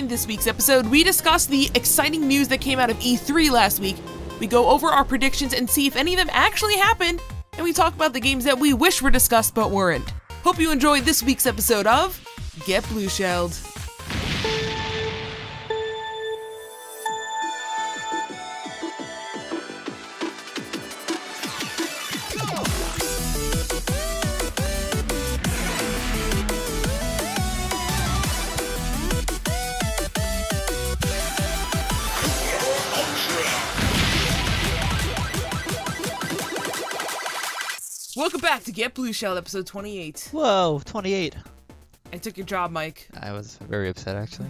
In this week's episode, we discuss the exciting news that came out of E3 last week. We go over our predictions and see if any of them actually happened, and we talk about the games that we wish were discussed but weren't. Hope you enjoyed this week's episode of Get Blueshelled. Welcome back to Get Blueshelled, episode 28. Whoa, 28. I took your job, Mike. I was very upset, actually.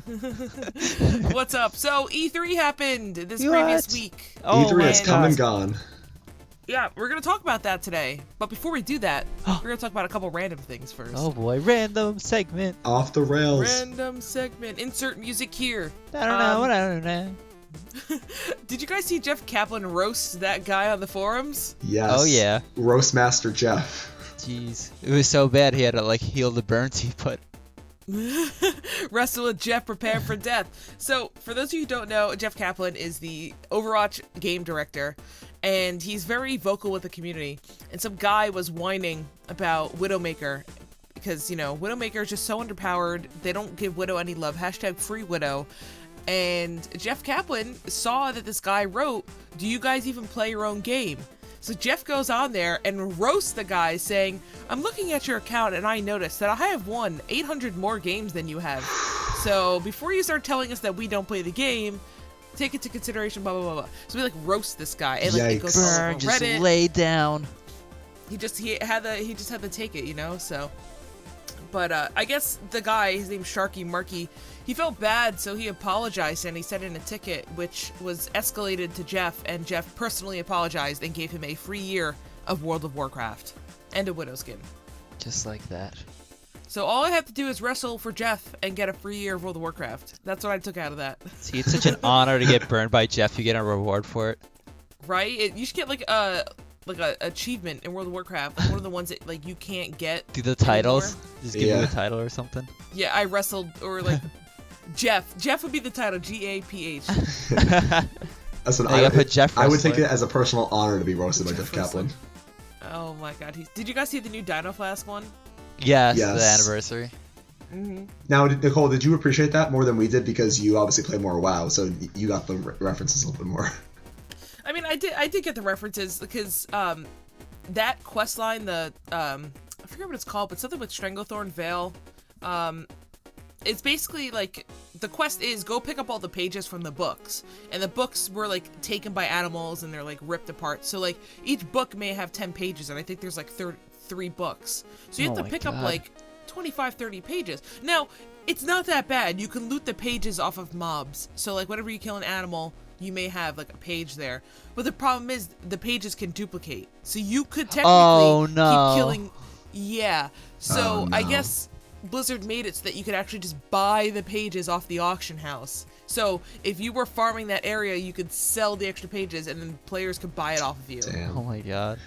What's up? So, E3 happened this previous week. E3 has come and gone. Yeah, we're going to talk about that today. But before we do that, we're going to talk about a couple random things first. Oh boy, random segment. Off the rails. Random segment. Insert music here. I don't know. Did you guys see Jeff Kaplan roast that guy on the forums? Yes. Oh yeah. Roast Master Jeff. Jeez. It was so bad he had to like heal the burns he put. Wrestle with Jeff, prepare for death. So, for those of you who don't know, Jeff Kaplan is the Overwatch game director, and he's very vocal with the community. And some guy was whining about Widowmaker, because, you know, Widowmaker is just so underpowered. They don't give Widow any love. Hashtag free Widow. And Jeff Kaplan saw that this guy wrote, "Do you guys even play your own game?" So Jeff goes on there and roasts the guy, saying, "I'm looking at your account and I noticed that I have won 800 more games than you have. So before you start telling us that we don't play the game, take it to consideration, blah, blah, blah, blah." So we like roast this guy. And like it goes all over just Reddit. lay down. He just had to take it, you know, so. But I guess the guy, his name's Sharky Marky, he felt bad, so he apologized and he sent in a ticket, which was escalated to Jeff, and Jeff personally apologized and gave him a free year of World of Warcraft and a Widow skin. Just like that. So all I have to do is wrestle for Jeff and get a free year of World of Warcraft. That's what I took out of that. See, it's such an honor to get burned by Jeff. You get a reward for it. Right? You should get like a achievement in World of Warcraft, one of the ones that like you can't get. Do the titles? anymore. Just give you a title or something. Yeah, I wrestled, or like Jeff would be the title, GAPH. Listen, I put Jeff I would take Wrestler. it as a personal honor to be roasted by Jeff Kaplan. Oh my god, did you guys see the new Dino Flask one? Yes, Yes. the anniversary. Mm-hmm. Now, Nicole, did you appreciate that more than we did, because you obviously play more WoW, so you got the references a little bit more? I mean, I did get the references, because that quest line, I forget what it's called, but something with Stranglethorn Vale, it's basically like, the quest is go pick up all the pages from the books, and the books were like taken by animals and they're like ripped apart, so like each book may have 10 pages, and I think there's like 3 books, so you have to pick up like 25-30 pages. Now, it's not that bad. You can loot the pages off of mobs, so like whenever you kill an animal, you may have like a page there, but the problem is the pages can duplicate, so you could technically keep killing. Yeah, so I guess Blizzard made it so that you could actually just buy the pages off the auction house. So if you were farming that area, you could sell the extra pages, and then players could buy it off of you. Damn. Oh my god.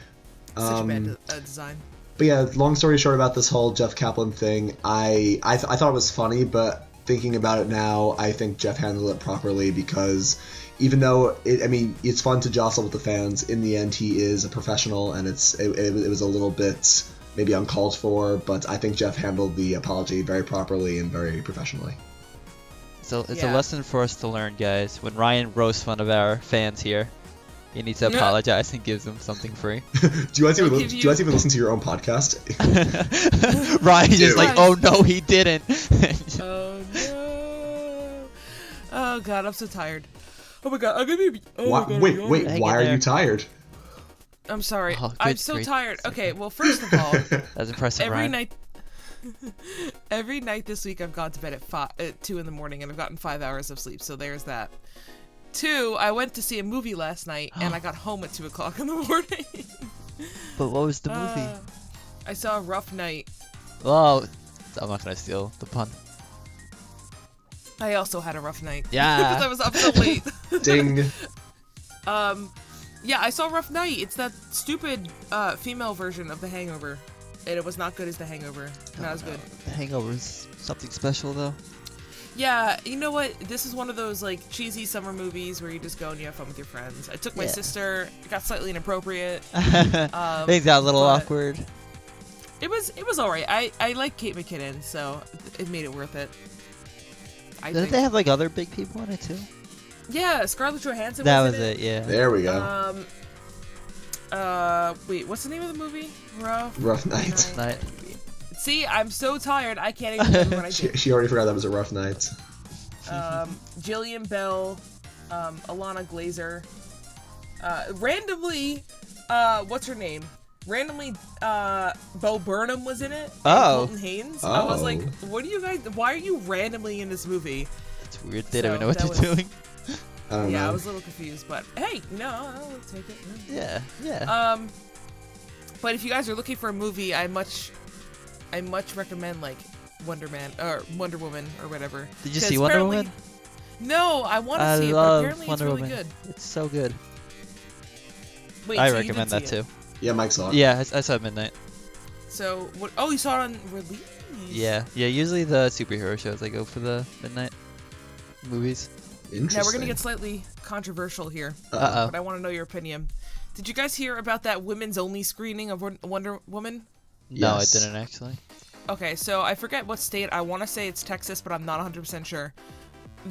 Such a bad design. But yeah, long story short about this whole Jeff Kaplan thing, I thought it was funny, but thinking about it now, I think Jeff handled it properly, because even though it's fun to jostle with the fans, in the end he is a professional, and it was a little bit maybe uncalled for, but I think Jeff handled the apology very properly and very professionally. So it's a lesson for us to learn, guys. When Ryan roasts one of our fans here, he needs to apologize and gives them something free. Do you guys even listen to your own podcast? Ryan's just like, oh no, he didn't. Oh no! Oh god, I'm so tired. Oh my god, I'm gonna be. Wait, why are you tired? I'm sorry. Oh, I'm so tired. Okay, well, first of all, That's impressive, Ryan. Every night this week I've gone to bed at 2 in the morning, and I've gotten 5 hours of sleep, so there's that. 2, I went to see a movie last night, and I got home at 2 o'clock in the morning. But what was the movie? I saw A Rough Night. Oh, I'm not gonna steal the pun. I also had a rough night. Yeah. Because I was up so late. Ding. Yeah, I saw Rough Night. It's that stupid female version of The Hangover. And it was not good as The Hangover. Not as good. The Hangover is something special, though. Yeah, you know what? This is one of those like cheesy summer movies where you just go and you have fun with your friends. I took my sister. It got slightly inappropriate. Things got a little awkward. It was alright. I like Kate McKinnon, so it made it worth it. Didn't they have like other big people in it too? Yeah, Scarlett Johansson. That was was in it. Yeah. There we go. Wait, what's the name of the movie? Rough Night. See, I'm so tired. I can't even remember what I did. She already forgot that was a Rough Night. Jillian Bell, Alana Glazer. Randomly, what's her name? Randomly, Bo Burnham was in it. Oh. Colton Haynes. Oh. I was like, what are you guys? Why are you randomly in this movie? It's weird. They don't even know what they're doing. I don't know. I was a little confused, but hey, no, I'll take it. Yeah. But if you guys are looking for a movie, I much recommend like Wonder Man or Wonder Woman or whatever. Did you see Wonder Woman? No, I want to see it, but apparently Wonder it's really Woman. good. It's so good. Wait, I so you recommend did that see it? too. Yeah, Mike saw it. Yeah, I saw it midnight. So what? Oh, you saw it on release. Yeah. Usually the superhero shows I go for the midnight movies. Interesting. Now we're gonna get slightly controversial here, Uh-oh. but I want to know your opinion. Did you guys hear about that women's only screening of Wonder Woman? No, Yes. I didn't actually. Okay, so I forget what state. I want to say it's Texas, but I'm not 100% sure.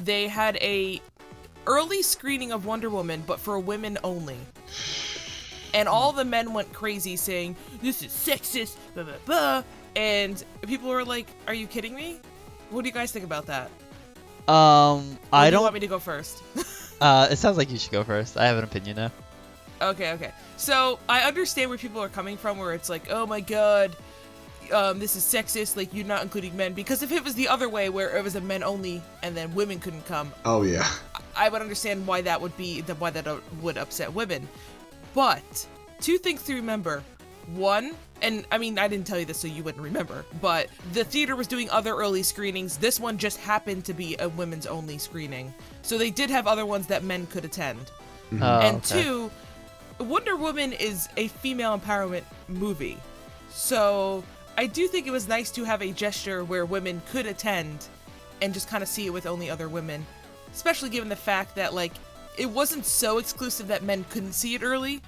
They had a early screening of Wonder Woman, but for women only. And all the men went crazy saying, this is sexist, blah, blah, blah. And people were like, are you kidding me? What do you guys think about that? I Do you don't. want me to go first? It sounds like you should go first. I have an opinion now. Okay. So I understand where people are coming from, where it's like, oh my god, this is sexist, like you're not including men. Because if it was the other way, where it was a men only and then women couldn't come, Oh yeah. I would understand why that would be why that would upset women. But two things to remember: one, and I mean I didn't tell you this so you wouldn't remember, but the theater was doing other early screenings. This one just happened to be a women's only screening, so they did have other ones that men could attend. Oh, And okay. two, Wonder Woman is a female empowerment movie, so I do think it was nice to have a gesture where women could attend and just kind of see it with only other women, especially given the fact that like it wasn't so exclusive that men couldn't see it early.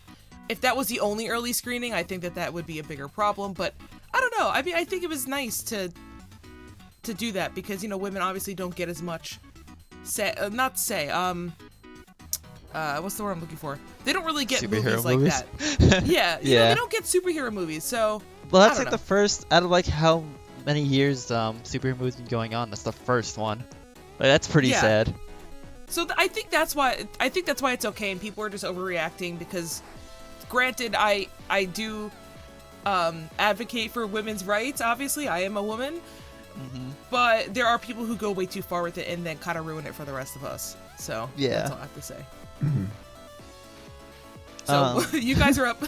If that was the only early screening, I think that would be a bigger problem, but I don't know. I mean, I think it was nice to do that because, you know, women obviously don't get as much what's the word I'm looking for? They don't really get Superhero movies like that. Yeah, you know, they don't get superhero movies, so Well, that's I like don't the first out of like how many years superhero movies been going on. That's the first one. Like, that's pretty Yeah. sad. So I think that's why it's okay, and people are just overreacting because, granted, I do advocate for women's rights. Obviously, I am a woman, but there are people who go way too far with it and then kind of ruin it for the rest of us. So Yeah. that's all I have to say. So you guys are up.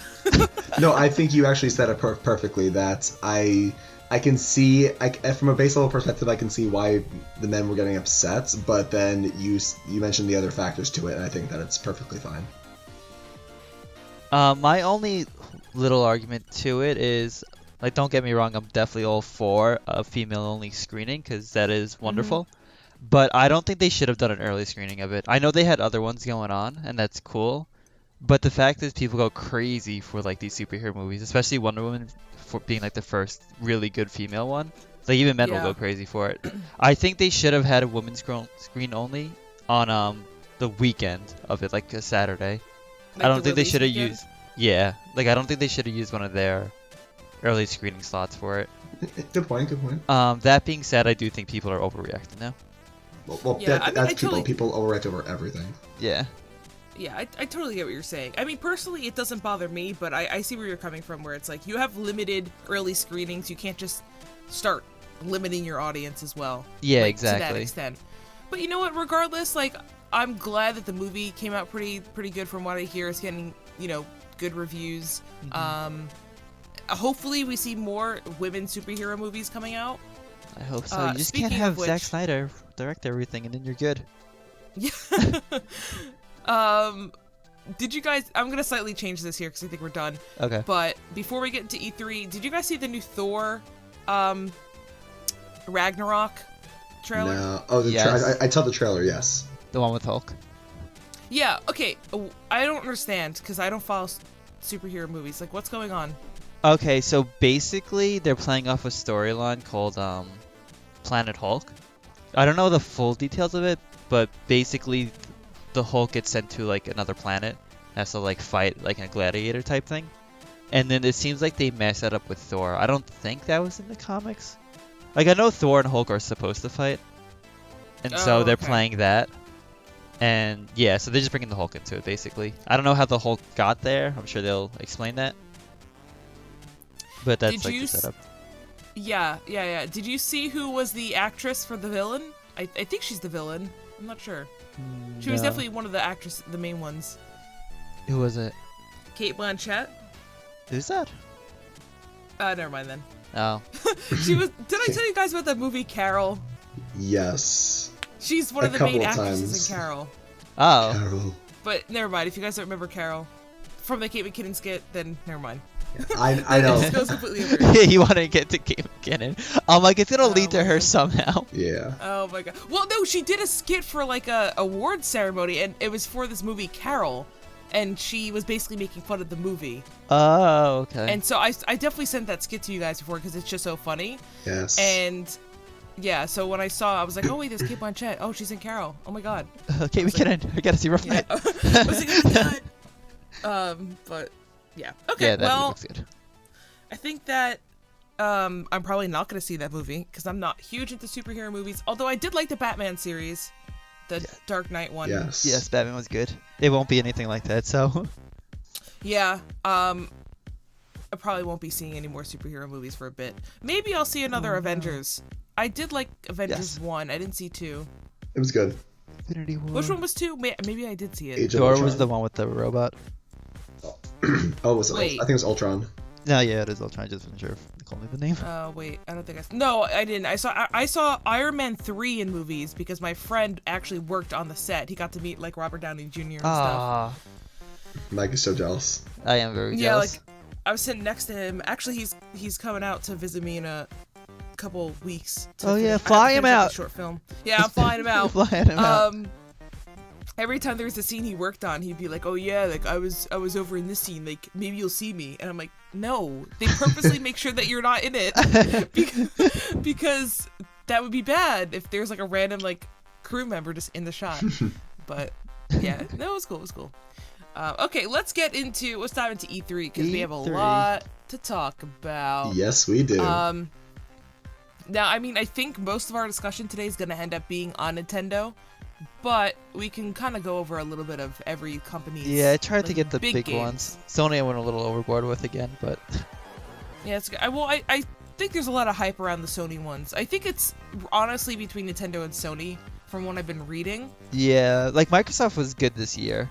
No, I think you actually said it perfectly. That I can see, from a base level perspective, I can see why the men were getting upset. But then you mentioned the other factors to it, and I think that it's perfectly fine. My only little argument to it is, like, don't get me wrong, I'm definitely all for a female-only screening because that is wonderful. But I don't think they should have done an early screening of it. I know they had other ones going on, and that's cool. But the fact is, people go crazy for like these superhero movies, especially Wonder Woman for being like the first really good female one. Like even men will Yeah. go crazy for it. I think they should have had a women's screen only on the weekend of it, like a Saturday. Like I don't the think they release should have weekend? used. Yeah, like I don't think they should have used one of their early screening slots for it. Good point. Good point. That being said, I do think people are overreacting now. Well, Yeah, I mean, that's I people. totally- People overreact over everything. Yeah. Yeah, I totally get what you're saying. I mean, personally, it doesn't bother me, but I see where you're coming from, where it's like, you have limited early screenings, you can't just start limiting your audience as well. Yeah, like, to that exactly. extent. But you know what, regardless, like, I'm glad that the movie came out pretty good from what I hear. It's getting, you know, good reviews. Hopefully we see more women superhero movies coming out. I hope so. You just can't speaking have of Zack which- Snyder direct everything and then you're good. Did you guys, I'm gonna slightly change this here because I think we're done. Okay. But before we get into E3, did you guys see the new Thor, Ragnarok? trailer? No. Oh, Yes. I saw the trailer. Yes. The one with Hulk. Yeah. Okay. I don't understand because I don't follow superhero movies. Like, what's going on? Okay, so basically they're playing off a storyline called Planet Hulk. I don't know the full details of it, but basically the Hulk gets sent to like another planet, has to like fight like a gladiator type thing. And then it seems like they messed that up with Thor. I don't think that was in the comics. Like I know Thor and Hulk are supposed to fight. And so they're playing that. And yeah, so they're just bringing the Hulk into it basically. I don't know how the Hulk got there. I'm sure they'll explain that. But that's like the setup. Yeah. Did you see who was the actress for the villain? I think she's the villain. I'm not sure. She was definitely one of the main ones. Who was it? Cate Blanchett. Who's that? Never mind then. Oh. She was. Did I tell you guys about that movie Carol? Yes. She's one of the main actresses in Carol. Oh. Carol. But never mind. If you guys don't remember Carol from the Kate McKinnon skit, then never mind. I know. It goes completely over. You want to get to Kate McKinnon. I'm like, it's gonna lead to her somehow. Yeah. Oh my god. Well, no, she did a skit for like a award ceremony, and it was for this movie Carol, and she was basically making fun of the movie. Oh, okay. And so I definitely sent that skit to you guys before because it's just so funny. Yes. And yeah, so when I saw, I was like, oh wait, there's Kate Blanchett. Oh, she's in Carol. Oh my god. Kate McKinnon. I gotta see Rough Night. I was like, oh my god. But yeah. Okay. Yeah, that well, looks good. I think that I'm probably not going to see that movie because I'm not huge into superhero movies. Although I did like the Batman series, the Dark Knight one. Yes. Batman was good. It won't be anything like that, so. Yeah. I probably won't be seeing any more superhero movies for a bit. Maybe I'll see another Avengers. I did like Avengers 1. I didn't see 2. It was good. Infinity War. Which one was 2? Maybe I did see it. Age of Thor Ultron. was the one with the robot. Oh, was it? Wait. I think it was Ultron. No, yeah, it is Ultron. I just wasn't sure if they called me the name. Wait, I don't think No, I didn't. I saw Iron Man 3 in movies because my friend actually worked on the set. He got to meet like Robert Downey Jr. and stuff. Ah, Mike is so jealous. I am very Yeah, jealous. like I was sitting next to him. Actually, he's coming out to visit me in a couple weeks. Oh yeah, I have to fly him finish up out. the short film. Yeah, I'm flying him out. Flying him out. Every time there was a scene he worked on, he'd be like, "Oh yeah, like I was over in this scene. Like maybe you'll see me." And I'm like, "No, they purposely make sure that you're not in it because that would be bad if there's like a random like crew member just in the shot." But yeah, no, it was cool. It was cool. Okay, let's dive into E3 because we have a lot to talk about. Yes, we do. Now, I mean, I think most of our discussion today is going to end up being on Nintendo, but we can kind of go over a little bit of every company's. Yeah, I tried to like, get the big games. ones. Sony I went a little overboard with again, but Yeah, it's good. I think there's a lot of hype around the Sony ones. I think it's honestly between Nintendo and Sony from what I've been reading. yeah, like Microsoft was good this year.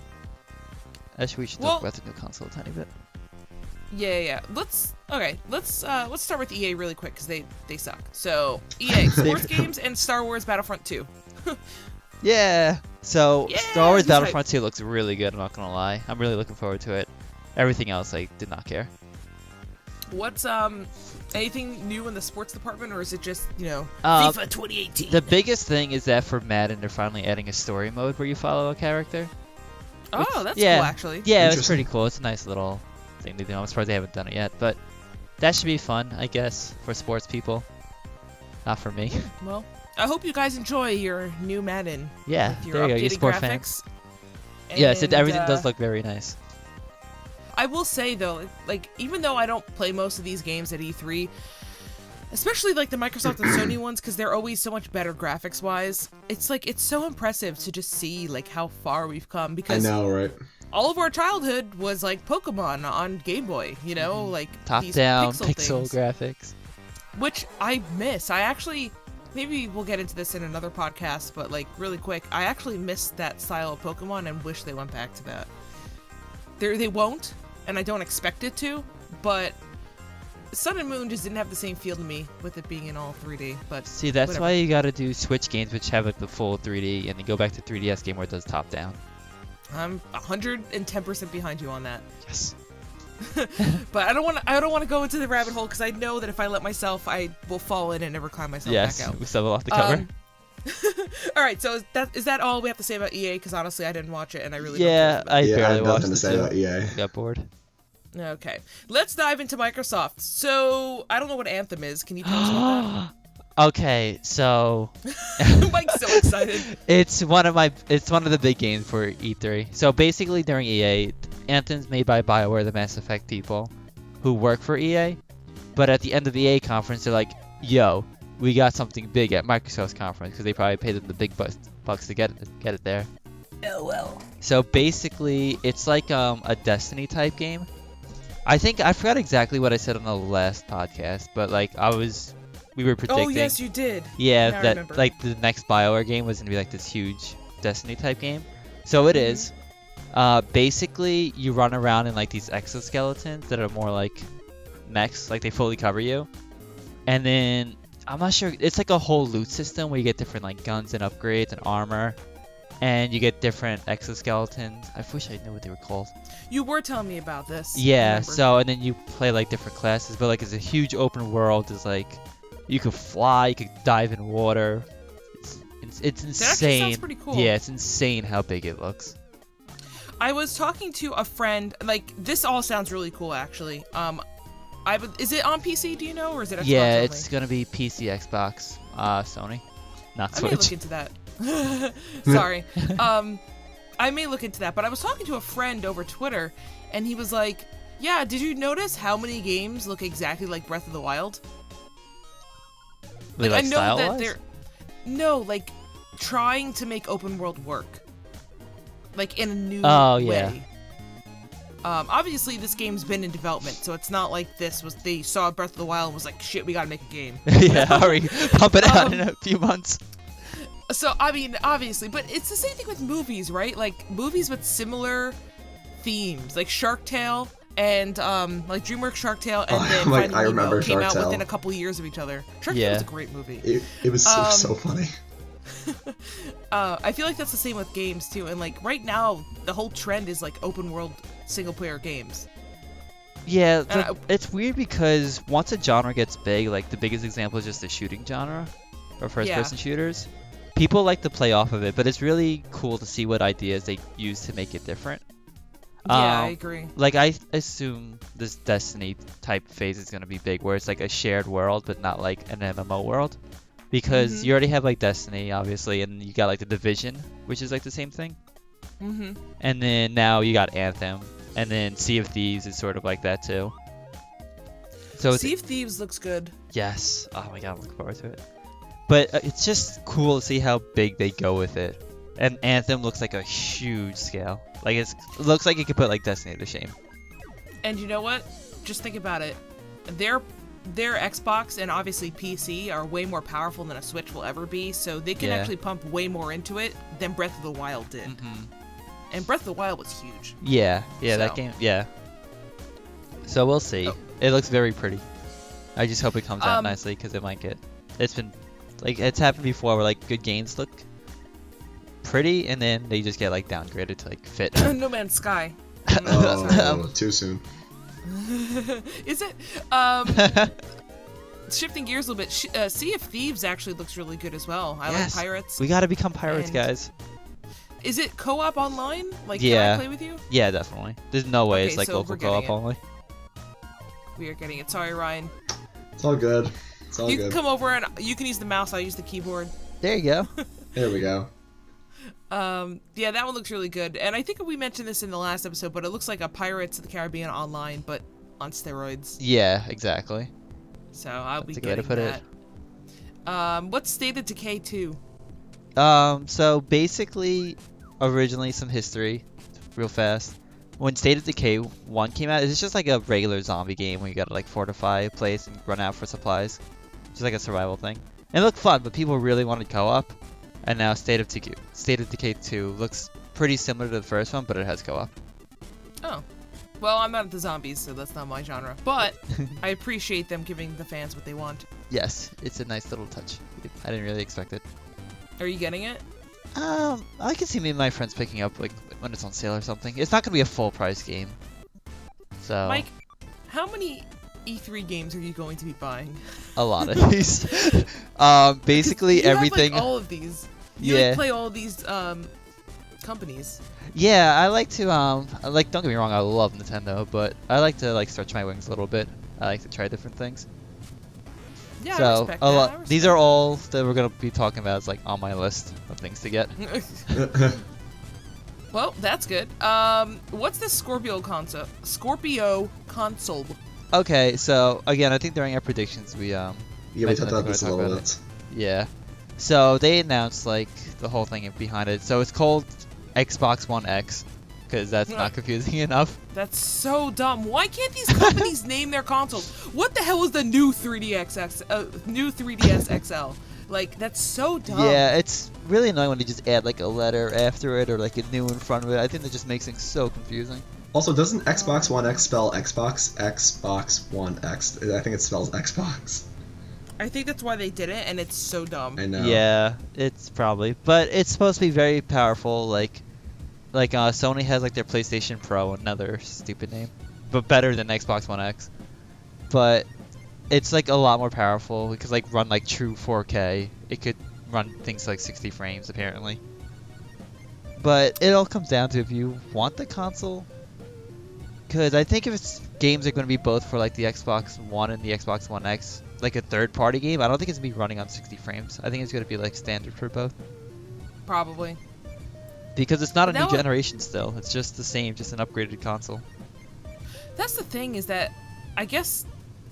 Actually, we should Well- talk about the new console a tiny bit. Yeah. Let's start with EA really quick because they suck. So EA sports games and Star Wars Battlefront 2. Yeah. So Yeah, Star Wars just hype. Battlefront 2 looks really good. I'm not gonna lie. I'm really looking forward to it. Everything else, I did not care. What's anything new in the sports department, or is it just FIFA 2018? The biggest thing is that for Madden, they're finally adding a story mode where you follow a character. Oh, that's yeah. cool actually. Yeah, it's Interesting. pretty cool. It's a nice little thing to do. I'm surprised they haven't done it yet, but that should be fun, I guess, for sports people. Not for me. Well, I hope you guys enjoy your new Madden. Yeah, with your there you go. You updated sport graphics. fan. Yes, And, everything does look very nice. I will say though, like even though I don't play most of these games at E3, especially like the Microsoft and Sony ones, because they're always so much better graphics wise, it's so impressive to just see like how far we've come. I Because know, right? all of our childhood was like Pokemon on Game Boy, like these Top-down pixel pixel things, graphics. which I miss. I actually, maybe we'll get into this in another podcast, but like really quick, I actually miss that style of Pokemon and wish they went back to that. They won't, and I don't expect it to, but Sun and Moon just didn't have the same feel to me with it being in all 3D. But See, that's whatever. why you gotta do Switch games which have like the full 3D, and then go back to 3DS game where it does top down. I'm 110% behind you on that. Yes. But I don't want to go into the rabbit hole because I know that if I let myself, I will fall in and never climb myself Yes, back out. we still have a lot to cover. All right, so is that all we have to say about EA? Because honestly, I didn't watch it, and I really Yeah, don't care I barely have watched nothing to it say too. about EA. I got bored. Okay, let's dive into Microsoft. So I don't know what Anthem is. Can you tell us about Okay, so that? Mike's so excited. it's one of the big games for E3. So basically during EA, Anthem's made by BioWare, the Mass Effect people, who work for EA. But at the end of the EA conference, they're like, "Yo, we got something big at Microsoft's conference," because they probably paid them the big bucks to get it there. Oh well. So basically, it's like a Destiny type game. I forgot exactly what I said on the last podcast, but like we were predicting. Oh yes, you did. Yeah, Now I that remember. like the next BioWare game was gonna be like this huge Destiny type game. So it is. Basically, you run around in like these exoskeletons that are more like mechs, like they fully cover you. And then I'm not sure. It's like a whole loot system where you get different like guns and upgrades and armor, and you get different exoskeletons. I wish I knew what they were called. You were telling me about this. I Yeah. remember. So and then you play like different classes, but like it's a huge open world. It's like you could fly, you could dive in water. It's insane. That actually sounds pretty cool. Yeah, it's insane how big it looks. I was talking to a friend. Like this all sounds really cool, actually. Is it on PC? Do you know, or is it Xbox Yeah, only? it's gonna be PC, Xbox, Sony, not I may look Switch. into that. Sorry. I may look into that, but I was talking to a friend over Twitter, and he was like, "Yeah, did you notice how many games look exactly like Breath of the Wild?" Like I know that style-wise? they're like trying to make open world work, like in a new Oh, yeah. way. Obviously this game's been in development, so it's not like they saw Breath of the Wild and was like, "Shit, we gotta make a game." Yeah, hurry, pump it out in a few months. So, I mean, obviously, but it's the same thing with movies, right? Like, movies with similar themes, like Shark Tale and, like Dreamworks Shark Tale, and then like, Finding I Nemo remember came Shark out Tale. within a couple years of each other. Shark Yeah. Tale was a great movie. It was so funny. I feel like that's the same with games, too, and, like, right now, the whole trend is, like, open-world single-player games. Yeah, And it's weird because once a genre gets big, like the biggest example is just the shooting genre, or first-person shooters. People like to play off of it, but it's really cool to see what ideas they use to make it different. Yeah, I agree. Like, I assume this Destiny type phase is going to be big, where it's like a shared world, but not like an MMO world. Because you already have like Destiny, obviously, and you got like the Division, which is like the same thing. Mm-hmm. And then now you got Anthem, and then Sea of Thieves is sort of like that too. So Sea of Thieves looks good. yes, oh my god, I'm looking forward to it. But it's just cool to see how big they go with it. And Anthem looks like a huge scale. Like it looks like it could put like Destiny to shame. And you know what? Just think about it. Their Xbox and obviously PC are way more powerful than a Switch will ever be, so they can Yeah. actually pump way more into it than Breath of the Wild did. Mm-hmm. And Breath of the Wild was huge. Yeah, that So. game, yeah. So we'll see. Oh. It looks very pretty. I just hope it comes out Um, nicely because it might get. It's been, like, it's happened before where like good games look pretty and then they just get like downgraded to like fit. No Man's Sky. Oh, too soon. Is it? Shifting gears a little bit, Sea of Thieves actually looks really good as well. I Yes. like pirates. We gotta become pirates, And- guys. Is it co-op online? Like, Yeah. can I play with you? Yeah, definitely. There's no way Okay, it's like so local we're getting co-op it. only. We are getting it. Sorry, Ryan. It's all good. It's all You good. can come over and you can use the mouse. I'll use the keyboard. There you go. There we go. Yeah, that one looks really good. And I think we mentioned this in the last episode, but it looks like a Pirates of the Caribbean online, but on steroids. Yeah, exactly. So I'll be That's a good way to getting put that. What's State of Decay 2? So basically, originally some history, real fast. When State of Decay 1 came out, it's just like a regular zombie game where you gotta like fortify a place and run out for supplies. Just like a survival thing. And it looked fun, but people really wanted co-op. And now State of Decay 2 looks pretty similar to the first one, but it has co-op. Oh. Well, I'm not into zombies, so that's not my genre. But I appreciate them giving the fans what they want. Yes, it's a nice little touch. I didn't really expect it. Are you getting it? I can see me and my friends picking up like when it's on sale or something. It's not gonna be a full price game. So Mike, how many E3 games are you going to be buying? A lot of these. Basically You have, everything. like, all of these. You Yeah. like, play all of these companies. Yeah, I like to like, don't get me wrong, I love Nintendo, but I like to like stretch my wings a little bit. I like to try different things. Yeah, I So respect a that. lot. I These are all that we're gonna be talking about. Is like on my list of things to get. Well, that's good. What's this Scorpio console? Okay, so again, I think during our predictions we Yeah, we mentioned talked that about this a we're gonna little talk about bit. Yeah. So they announced like the whole thing behind it. So it's called Xbox One X, because that's not confusing enough. That's so dumb. Why can't these companies name their consoles? What the hell is the new 3DS XL? Like, that's so dumb. Yeah, it's really annoying when they just add like a letter after it or like a new in front of it. I think that just makes things so confusing. Also, doesn't Xbox One X spell Xbox? Xbox One X. I think it spells Xbox. I think that's why they did it, and it's so dumb. I know. Yeah, it's probably, but it's supposed to be very powerful. Like Sony has like their PlayStation Pro, another stupid name, but better than Xbox One X. But it's like a lot more powerful. It could like run like true 4K. It could run things like 60 frames apparently. But it all comes down to if you want the console. Because I think if games are going to be both for like the Xbox One and the Xbox One X, like a third-party game, I don't think it's going to be running on 60 frames. I think it's going to be like standard for both. Probably. Because it's not a But new that generation still. It's just the same, just an upgraded console. That's the thing, is that, I guess,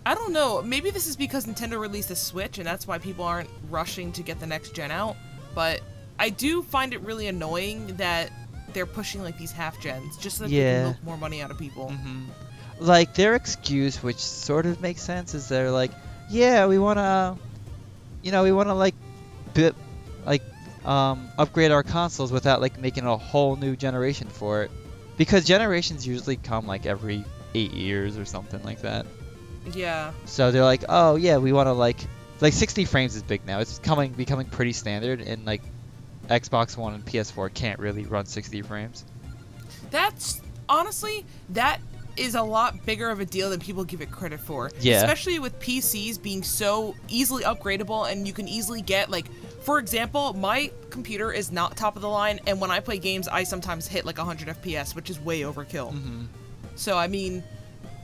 I don't know, maybe this is because Nintendo released a Switch, and that's why people aren't rushing to get the next gen out, but I do find it really annoying that they're pushing like these half gens, just so that they can milk more money out of people. Like, their excuse, which sort of makes sense, is they're like, yeah, we want to, like, upgrade our consoles without, like, making a whole new generation for it. Because generations usually come, like, every 8 years or something like that. Yeah. So they're like, oh, yeah, we want to, like 60 frames is big now. It's becoming pretty standard, and, like, Xbox One and PS4 can't really run 60 frames. That's, honestly, that is a lot bigger of a deal than people give it credit for. Yeah. Especially with PCs being so easily upgradable, and you can easily get, like, for example, my computer is not top of the line, and when I play games, I sometimes hit like 100 FPS, which is way overkill. So, I mean,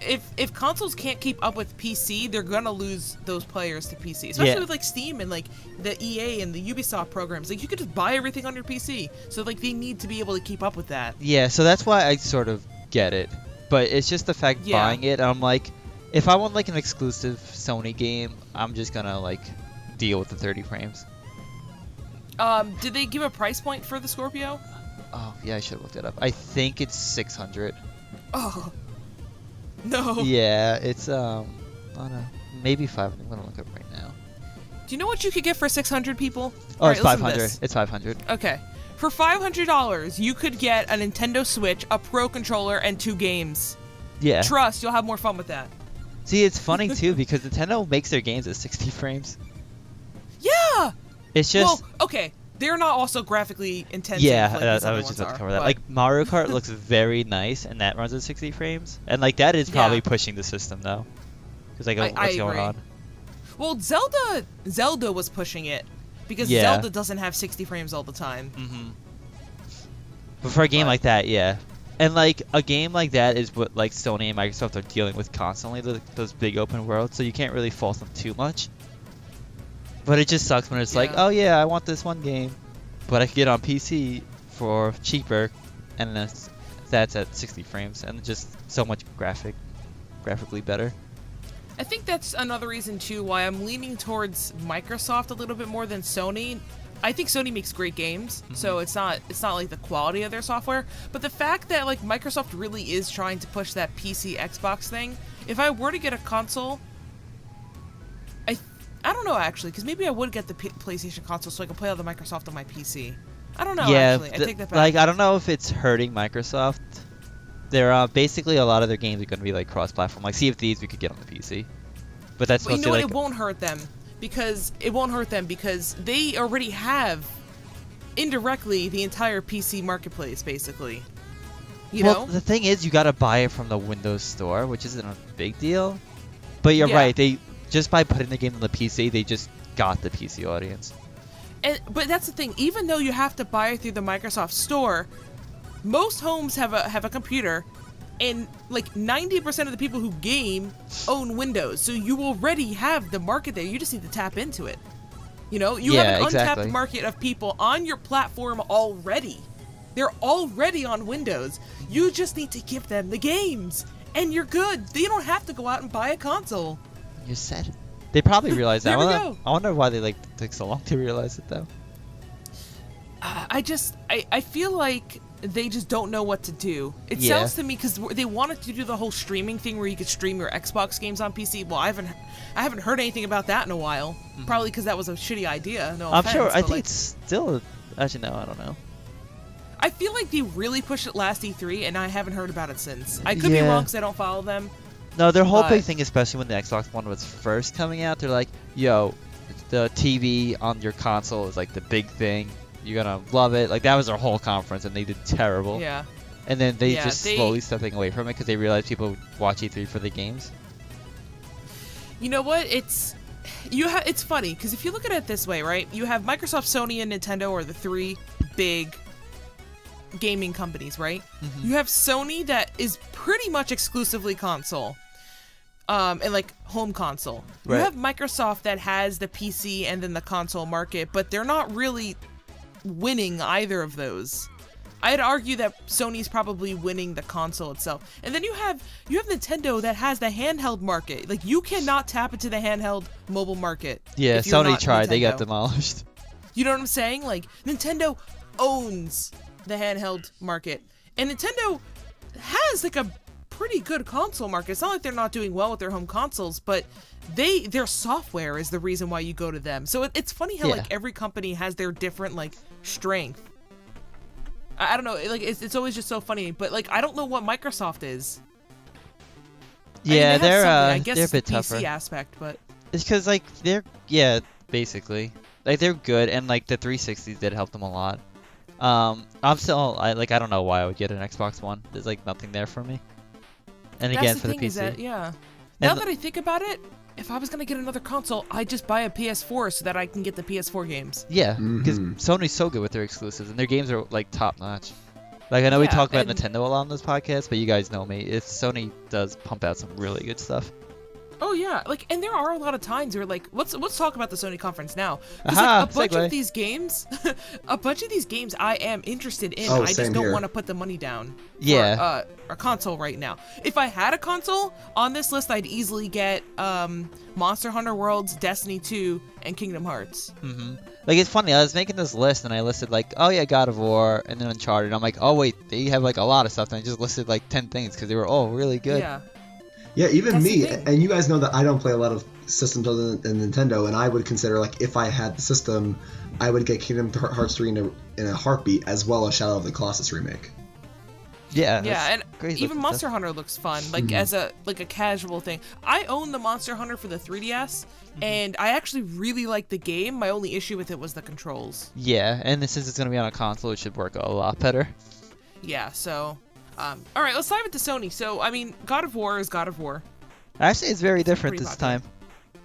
if consoles can't keep up with PC, they're gonna lose those players to PC. Especially with, like, Steam and, like, the EA and the Ubisoft programs. Like, you could just buy everything on your PC. So, like, they need to be able to keep up with that. Yeah, so that's why I sort of get it. But it's just the fact buying it, and I'm like, if I want, like, an exclusive Sony game, I'm just gonna, like, deal with the 30 frames. Did they give a price point for the Scorpio? Oh, yeah, I should have looked it up. I think it's 600. Oh. No. Yeah, it's, oh no, maybe 500. I'm gonna look up right now. Do you know what you could get for 600 people? Oh, Alright, it's listen to 500. this. It's 500. Okay. For $500, you could get a Nintendo Switch, a Pro Controller, and 2 games. Yeah. Trust, you'll have more fun with that. See, it's funny, too, because Nintendo makes their games at 60 frames. Yeah! It's just... Well, okay. They're not also graphically intensive. Yeah, like I these other was just ones about to are, cover that. but- Like, Mario Kart looks very nice, and that runs at 60 frames. And, like, that is probably Yeah. pushing the system, though. Because, like, I what's going agree. on? Well, Zelda was pushing it. Because Yeah. Zelda doesn't have 60 frames all the time. But for a game But- like that, yeah. And, like, a game like that is what, like, Sony and Microsoft are dealing with constantly, those big open worlds, so you can't really fault them too much. But it just sucks when it's like, Yeah. oh, yeah, I want this one game, but I can get it on PC for cheaper, and that's at 60 frames, and just so much graphically better. I think that's another reason, too, why I'm leaning towards Microsoft a little bit more than Sony. I think Sony makes great games, so it's not like the quality of their software, but the fact that, like, Microsoft really is trying to push that PC Xbox thing, if I were to get a console, I don't know, actually, because maybe I would get the PlayStation console so I can play all the Microsoft on my PC. I don't know, actually. I take that back. Like, I don't know if it's hurting Microsoft. They're basically a lot of their games are going to be like cross-platform. Like Sea of Thieves, we could get on the PC, but that's But you supposed know what? to It won't hurt them because they already have indirectly the entire PC marketplace, basically. You know? The thing is, you got to buy it from the Windows Store, which isn't a big deal. But you're Yeah. right. They just by putting the game on the PC, they just got the PC audience. But that's the thing. Even though you have to buy it through the Microsoft Store, most homes have a computer, and like 90% of the people who game own Windows. So you already have the market there. You just need to tap into it. You know, you have an exactly. untapped market of people on your platform already. They're already on Windows. You just need to give them the games, and you're good. You don't have to go out and buy a console. You said. They probably realized that. There we go. I wonder why they took so long to realize it though. I feel like they just don't know what to do. It Yeah. sounds to me because they wanted to do the whole streaming thing where you could stream your Xbox games on PC. Well, I haven't heard anything about that in a while. Probably because that was a shitty idea. No I'm offense, sure. I but, think it's still. Actually, no. I don't know. I feel like they really pushed it last E3, and I haven't heard about it since. I could be Yeah. wrong because I don't follow them. No, their whole big But- thing, especially when the Xbox One was first coming out, they're like, "Yo, the TV on your console is like the big thing. You're gonna love it." Like that was their whole conference, and they did terrible. Yeah. And then they Yeah, just they- slowly stepping away from it because they realized people watch E3 for the games. You know what? It's funny because if you look at it this way, right? You have Microsoft, Sony, and Nintendo are the three big gaming companies, right? Mm-hmm. You have Sony that is pretty much exclusively console, and like home console. Right. You have Microsoft that has the PC and then the console market, but they're not really winning either of those. I'd argue that Sony's probably winning the console itself. And then you have Nintendo that has the handheld market. Like you cannot tap into the handheld mobile market. Yeah, if you're Sony not tried. They got Nintendo. demolished. You know what I'm saying? Like Nintendo owns the handheld market. And Nintendo has like a pretty good console market. It's not like they're not doing well with their home consoles, but their software is the reason why you go to them. So it's funny how Yeah. like every company has their different like strength. I don't know, like it's always just so funny, but like I don't know what Microsoft is. I mean, Yeah, they have they're something. I guess they're a it's the bit tougher. PC aspect, but It's because like basically like they're good, and like the 360 did help them a lot. I'm still I don't know why I would get an Xbox One. There's like nothing there for me. And that's again the for the thing is PC. that, yeah. Now And that I think about it, if I was gonna get another console, I'd just buy a PS4 so that I can get the PS4 games. Yeah, because Mhm. Sony's so good with their exclusives, and their games are like top notch. Like I know we Yeah, talk about and- Nintendo a lot on this podcast, but you guys know me. Sony does pump out some really good stuff. Oh yeah, like, and there are a lot of times where like, let's talk about the Sony conference now. 'Cause, Aha, like, a bunch segue. of these games, I am interested in. Oh, I just same don't here. want to put the money down. Yeah. For, a console right now. If I had a console on this list, I'd easily get Monster Hunter Worlds, Destiny 2, and Kingdom Hearts. Like it's funny. I was making this list, and I listed like, oh yeah, God of War, and then Uncharted. I'm like, oh wait, they have like a lot of stuff, and I just listed like 10 things because they were all really good. Yeah. Yeah, even That's the me, thing. and you guys know that I don't play a lot of systems other than Nintendo, and I would consider, like, if I had the system, I would get Kingdom Hearts 3 in a heartbeat, as well as Shadow of the Colossus remake. Yeah. Yeah, that's and great even looking Monster stuff. Hunter looks fun, like as a casual thing. I own the Monster Hunter for the 3DS, and I actually really like the game. My only issue with it was the controls. Yeah, and since it's gonna be on a console, it should work a lot better. Yeah, so all right, let's dive into Sony. So, I mean, God of War is God of War. Actually, it's very different pretty this popular. time.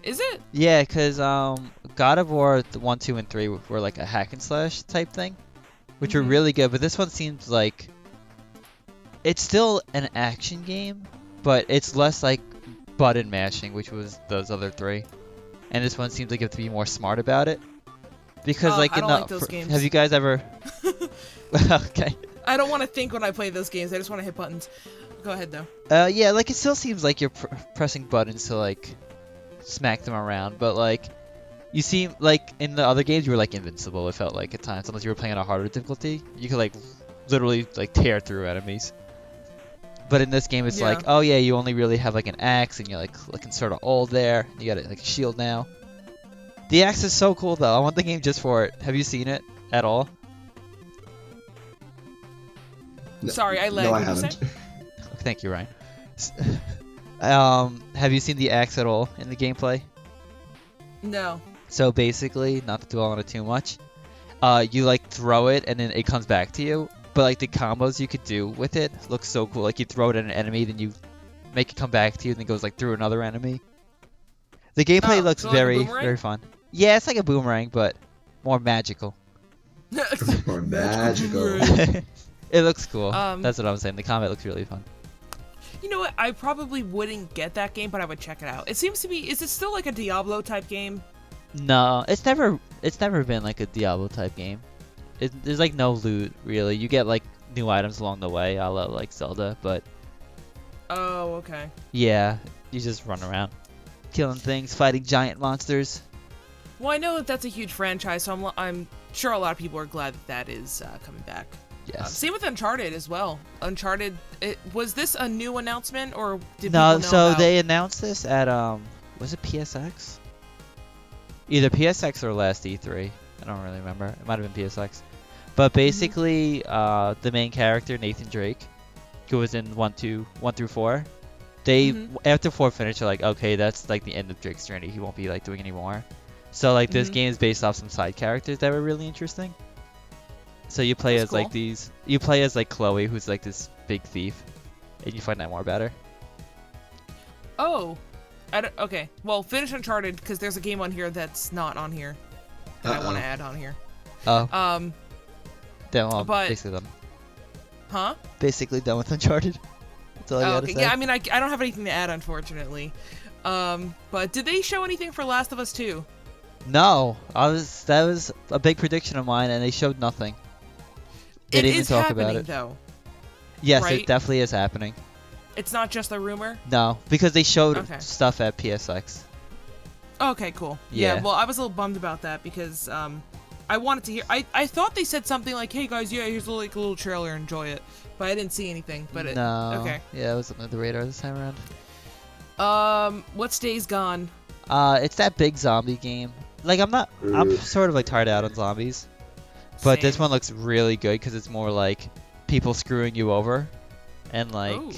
Is it? Yeah, because God of War 1, 2, and 3 were like a hack and slash type thing, which were Mhm. really good. But this one seems like it's still an action game, but it's less like button mashing, which was those other three. And this one seems like you have to be more smart about it. Because like I in don't the like those games. have you guys ever? Okay. I don't want to think when I play those games. I just want to hit buttons. Go ahead, though. Yeah, like it still seems like you're pressing buttons to like smack them around, but like you seem like in the other games you were like invincible. It felt like at times, unless you were playing on a harder difficulty, you could like literally like tear through enemies. But in this game, it's Yeah. like, oh yeah, you only really have like an axe, and you're like looking sort of old there. You got like a shield now. The axe is so cool though. I want the game just for it. Have you seen it at all? No- Sorry, I lagged. No, I What'd you haven't. say? Thank you, Ryan. Have you seen the axe at all in the gameplay? No. So basically, not to dwell on it too much, you like throw it and then it comes back to you. But like the combos you could do with it looks so cool. Like you throw it at an enemy, then you make it come back to you, and then it goes like through another enemy. The gameplay Oh, looks so like a very, boomerang? very fun. Yeah, it's like a boomerang, but more magical. Or magical. It looks cool. Um, That's what I'm saying. The combat looks really fun. You know what? I probably wouldn't get that game, but I would check it out. It seems to be. Is it still like a Diablo type game? No, it's never been like a Diablo type game. There's like no loot really. You get like new items along the way, a la like Zelda, but Oh, okay. yeah, you just run around, killing things, fighting giant monsters. Well, I know that that's a huge franchise, so I'm sure a lot of people are glad that is coming back. Yes. Same with Uncharted as well. Uncharted. Was this a new announcement or did No, people know so about... they announced this at was it PSX? Either PSX or last E3. I don't really remember. It might have been PSX. But basically, the main character Nathan Drake, who was in 1 through 4, they after 4 finished, they're like, okay, that's like the end of Drake's journey. He won't be like doing any more. So like this game is based off some side characters that were really interesting. So you play That's as like cool. you play as like Chloe, who's like this big thief, and you find out more about her. Oh. Okay. Well, finish Uncharted because there's a game on here that's not on here. That I want to add on here. Oh, But basically done. Huh? Basically done with Uncharted. That's all I gotta Okay. say. Yeah. I mean, I don't have anything to add, unfortunately. But did they show anything for Last of Us 2? No, that was a big prediction of mine, and they showed nothing. They It didn't even is talk happening, about it. though. Yes, right? it definitely is happening. It's not just a rumor. No, because they showed Okay. stuff at PSX. Okay, cool. Yeah. Well, I was a little bummed about that because I wanted to hear. I thought they said something like, "Hey guys, yeah, here's a little trailer, enjoy it," but I didn't see anything. But No. okay. Yeah, it was under the radar this time around. What's Days Gone? It's that big zombie game. Like I'm sort of like tired out on zombies, but this Same. one looks really good because it's more like people screwing you over, and Ooh.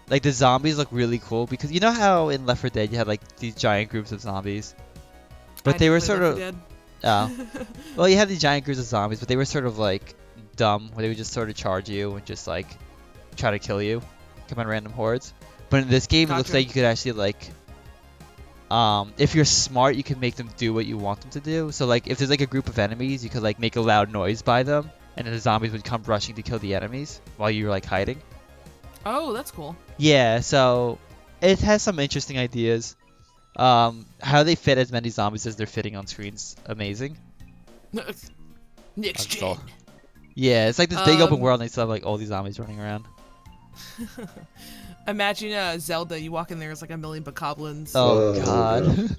like the zombies look really cool because you know how in Left 4 Dead you had like these giant groups of zombies, but I they didn't were play sort Left of 4 Dead. oh, well you had these giant groups of zombies, but they were sort of like dumb where they would just sort of charge you and just like try to kill you, come on random hordes. But in this game it looks Gotcha. like you could actually like if you're smart, you can make them do what you want them to do. So like if there's like a group of enemies, you could like make a loud noise by them, and then the zombies would come rushing to kill the enemies while you were like hiding. Oh, that's cool. Yeah, so it has some interesting ideas. How they fit as many zombies as they're fitting on screen's amazing. Next That's gen. all. Yeah, it's like this big open world, and they still have like all these zombies running around. Imagine Zelda. You walk in there, it's like a million bokoblins. Oh Oh, god.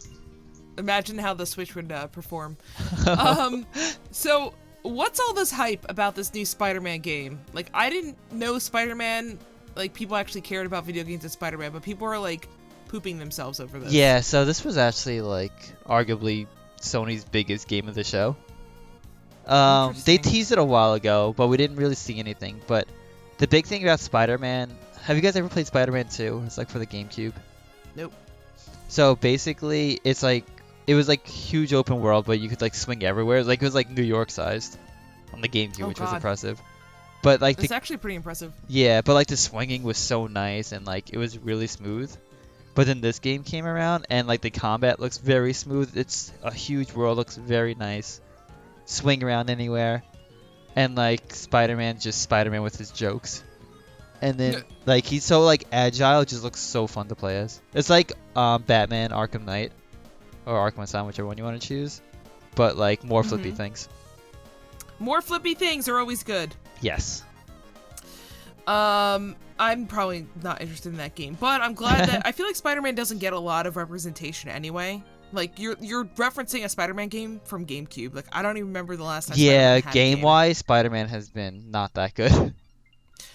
Imagine how the Switch would perform. So what's all this hype about this new Spider-Man game? Like, I didn't know Spider-Man. Like, people actually cared about video games and Spider-Man, but people are like pooping themselves over this. Yeah, so this was actually like arguably Sony's biggest game of the show. They Interesting. teased it a while ago, but we didn't really see anything. But the big thing about Spider-Man, have you guys ever played Spider-Man 2? It's like for the GameCube. Nope. So basically, it's like it was like huge open world, but you could like swing everywhere. Like it was like New York sized on the GameCube, Oh, which was God. impressive. But like It's actually pretty impressive. yeah, but like the swinging was so nice and like it was really smooth. But then this game came around and like the combat looks very smooth. It's a huge world, looks very nice. Swing around anywhere. And like Spider-Man, just Spider-Man with his jokes. And then like he's so like agile, it just looks so fun to play as. It's like Batman Arkham Knight or Arkham Asylum, whichever one you want to choose. But like more flippy things. More flippy things are always good. Yes. I'm probably not interested in that game, but I'm glad that I feel like Spider-Man doesn't get a lot of representation anyway. Like you're referencing a Spider-Man game from GameCube. Like I don't even remember the last time. Yeah, Spider-Man had a game. game-wise, Spider-Man has been not that good.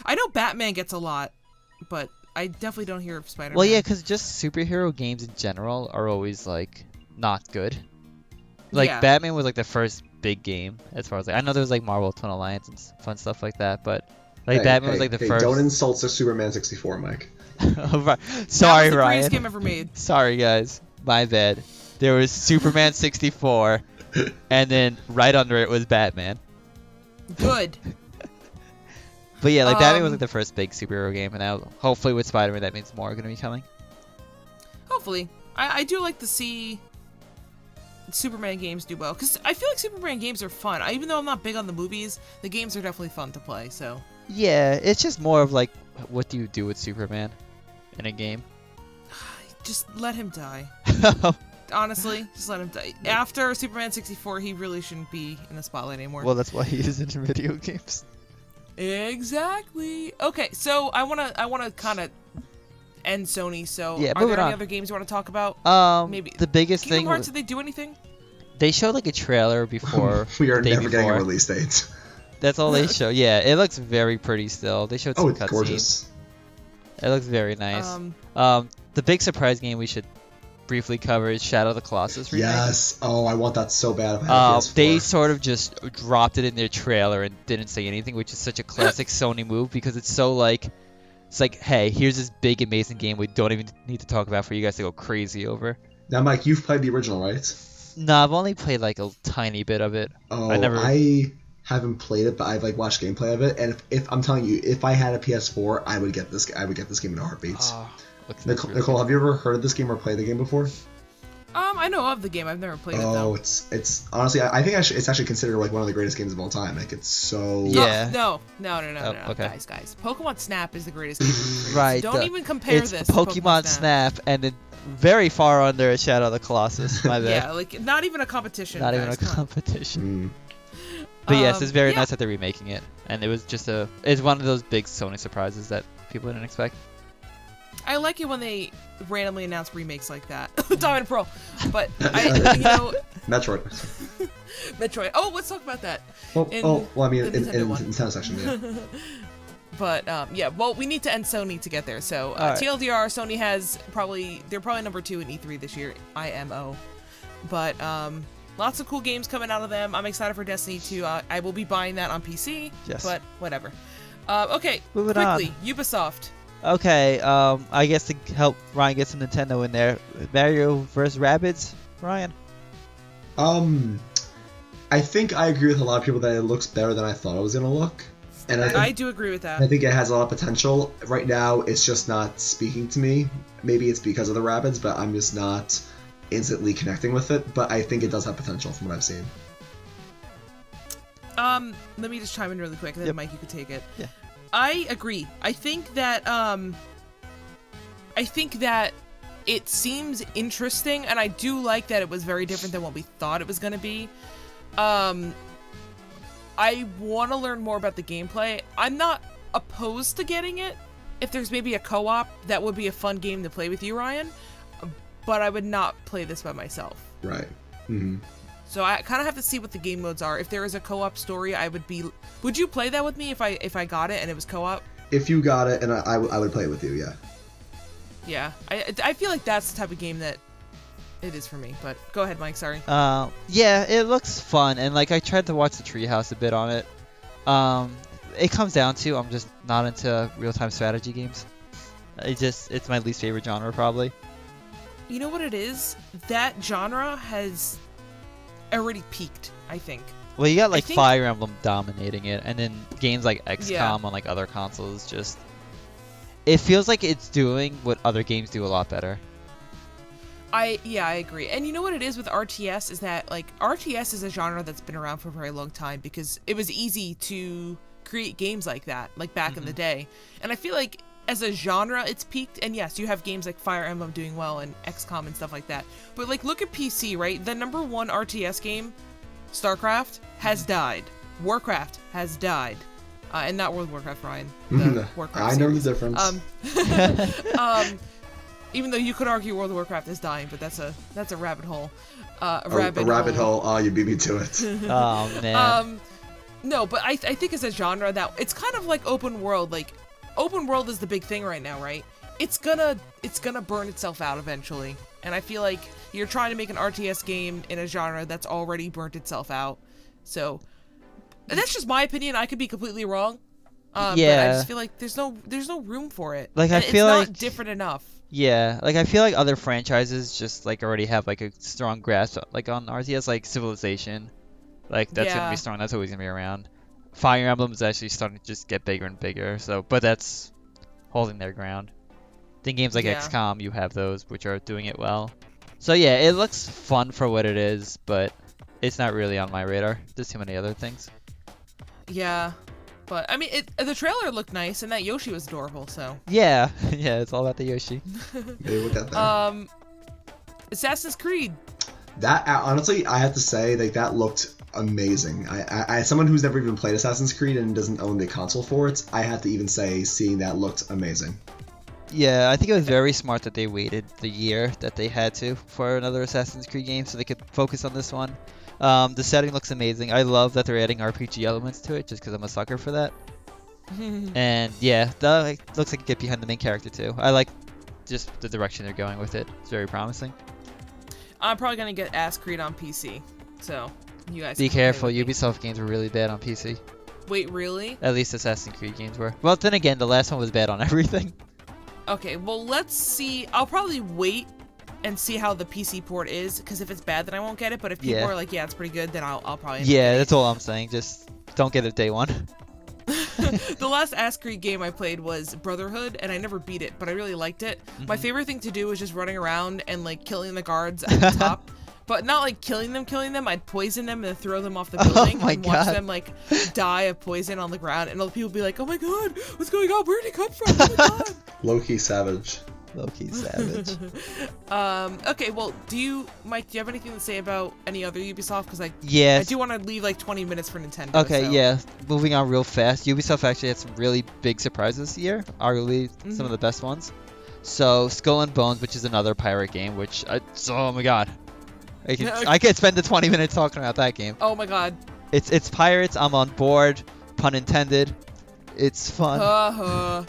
I know Batman gets a lot, but I definitely don't hear of Spider-Man. Well, yeah, because just superhero games in general are always like not good. Like Yeah. Batman was like the first big game as far as like I know there was like Marvel Twin Alliance and fun stuff like that, but like Batman was like the first. Don't insult Superman 64, Mike. Right. That Sorry, was the Ryan. greatest game ever made. Sorry, guys. My bad. There was Superman 64, and then right under it was Batman. Good. But yeah, like Batman was Um, like the first big superhero game, and now hopefully with Spider-Man that means more are gonna be coming. Hopefully. I do like to see Superman games do well, because I feel like Superman games are fun. Even though I'm not big on the movies, the games are definitely fun to play. So Yeah, it's just more of like, what do you do with Superman in a game? just let him die. Honestly, just let him die. After Superman 64, he really shouldn't be in the spotlight anymore. Well, that's why he is in video games. Exactly. Okay, so I wanna kind of end Sony. So Yeah, are there moving any on. other games you want to talk about? Maybe The biggest Kingdom thing Hearts. Did they do anything? they showed like a trailer before. We are the day never getting a before. release date. That's all they show. Yeah, it looks very pretty still. They showed Oh, some it's cutscenes. gorgeous. It looks very nice. The big surprise game we should briefly cover is Shadow of the Colossus remake. Yes. Oh, I want that so bad. If I had a PS4. They sort of just dropped it in their trailer and didn't say anything, which is such a classic Sony move because it's so like, it's like, hey, here's this big amazing game we don't even need to talk about for you guys to go crazy over. Now, Mike, you've played the original, right? No, I've only played like a tiny bit of it. Oh, I haven't played it, but I've like watched gameplay of it. And if I'm telling you, if I had a PS4, I would get this. I would get this game in a heartbeat. Nicole, have you ever heard of this game or played the game before? I know of the game. I've never played it though. Oh, it's honestly, I think it's actually considered like one of the greatest games of all time. Like it's so. Yeah. No. Okay. Guys. Pokemon Snap is the greatest game. Of Right. Don't even compare it's this. to Pokemon Snap, and then very far under Shadow of the Colossus. My bad. Yeah, like not even a competition. Not even guys, a come on. competition. But yes, it's very yeah. nice that they're remaking it, and it was just it's one of those big Sony surprises that people didn't expect. I like it when they randomly announce remakes like that. Diamond and Pearl. But Metroid. Metroid. Oh, let's talk about that. Well, I mean, the in Nintendo one. Nintendo section, yeah. But yeah, well, we need to end Sony to get there. So All right. TLDR, Sony they're probably number 2 in E3 this year. IMO. But lots of cool games coming out of them. I'm excited for Destiny 2. I will be buying that on PC. Yes. But whatever. Okay, Moving quickly, Ubisoft. Okay, I guess to help Ryan get some Nintendo in there, Mario vs. Rabbids, Ryan. I think I agree with a lot of people that it looks better than I thought it was gonna look, and I do agree with that. I think it has a lot of potential. Right now, it's just not speaking to me. Maybe it's because of the Rabbids, but I'm just not instantly connecting with it. But I think it does have potential from what I've seen. Let me just chime in really quick, and then Yep. Mike, you could take it. Yeah. I agree. I think that it seems interesting, and I do like that it was very different than what we thought it was going to be. I want to learn more about the gameplay. I'm not opposed to getting it. If there's maybe a co-op, that would be a fun game to play with you, Ryan. But I would not play this by myself. Right. Mm-hmm. So I kind of have to see what the game modes are. If there is a co-op story, would you play that with me if I got it and it was co-op? If you got it, and I would play it with you, yeah. Yeah, I feel like that's the type of game that it is for me. But go ahead, Mike. Sorry. Yeah, it looks fun, and like I tried to watch the Treehouse a bit on it. It comes down to I'm just not into real-time strategy games. It's my least favorite genre probably. You know what it is? That genre has already peaked, I think. Well, you got like Fire Emblem dominating it, and then games like XCOM on like other consoles just. It feels like it's doing what other games do a lot better. I agree. And you know what it is with RTS is that like RTS is a genre that's been around for a very long time because it was easy to create games like that, like back in the day. And I feel like as a genre, it's peaked. And yes, you have games like Fire Emblem doing well and XCOM and stuff like that. But like, look at PC, right? The number 1 RTS game, StarCraft, has died. Warcraft has died. And not World of Warcraft, Ryan. The Warcraft I know series. the difference. Even though you could argue World of Warcraft is dying, but that's a rabbit hole. A rabbit hole. Oh, you beat me to it. Oh man. No, but I think it's a genre that it's kind of like open world. Like open world is the big thing right now, right? It's gonna burn itself out eventually, and I feel like you're trying to make an RTS game in a genre that's already burnt itself out. So that's just my opinion. I could be completely wrong. But I just feel like there's no room for it. Like I feel it's like not different enough. Yeah, like I feel like other franchises just like already have like a strong grasp like on RTS, like Civilization. Like that's gonna be strong. That's always gonna be around. Fire Emblem is actually starting to just get bigger and bigger. So, but that's holding their ground. Then games like Yeah. XCOM, you have those which are doing it well. So yeah, it looks fun for what it is, but it's not really on my radar. There's too many other things. Yeah, but I mean, the trailer looked nice, and that Yoshi was adorable. So Yeah, yeah, it's all about the Yoshi. Maybe we'll get there. Assassin's Creed. That honestly, I have to say, like that looked amazing. I as someone who's never even played Assassin's Creed and doesn't own the console for it, I have to even say seeing that looked amazing. Yeah, I think it was very smart that they waited the year that they had to for another Assassin's Creed game so they could focus on this one. The setting looks amazing. I love that they're adding RPG elements to it just because I'm a sucker for that. And yeah, that looks like you get behind the main character too. I like just the direction they're going with it. It's very promising. I'm probably gonna get Ass Creed on PC, so you guys Be can play careful, with me. Ubisoft games were really bad on PC. Wait, really? At least Assassin's Creed games were. Well, then again, the last one was bad on everything. Okay, well, let's see. I'll probably wait and see how the PC port is, because if it's bad, then I won't get it. But if people Yeah. are like, yeah, it's pretty good, then I'll probably. Yeah, that's all I'm saying. Just don't get it day one. The last Ass Creed game I played was Brotherhood, and I never beat it, but I really liked it. My favorite thing to do was just running around and like killing the guards at the top. But not like killing them. I'd poison them and throw them off the building my and watch God. them like die of poison on the ground. And other people be like, "Oh my God, what's going on? Where did he come from? Oh my God!" Low-key savage. Low-key savage. Okay, well, Mike, do you have anything to say about any other Ubisoft? Because I Yes. do want to leave like 20 minutes for Nintendo. Okay, so. yeah. Moving on real fast. Ubisoft actually had some really big surprises this year. Arguably some of the best ones. So Skull and Bones, which is another pirate game, which oh my God. I could spend the 20 minutes talking about that game. Oh my God. It's pirates. I'm on board. Pun intended. It's fun.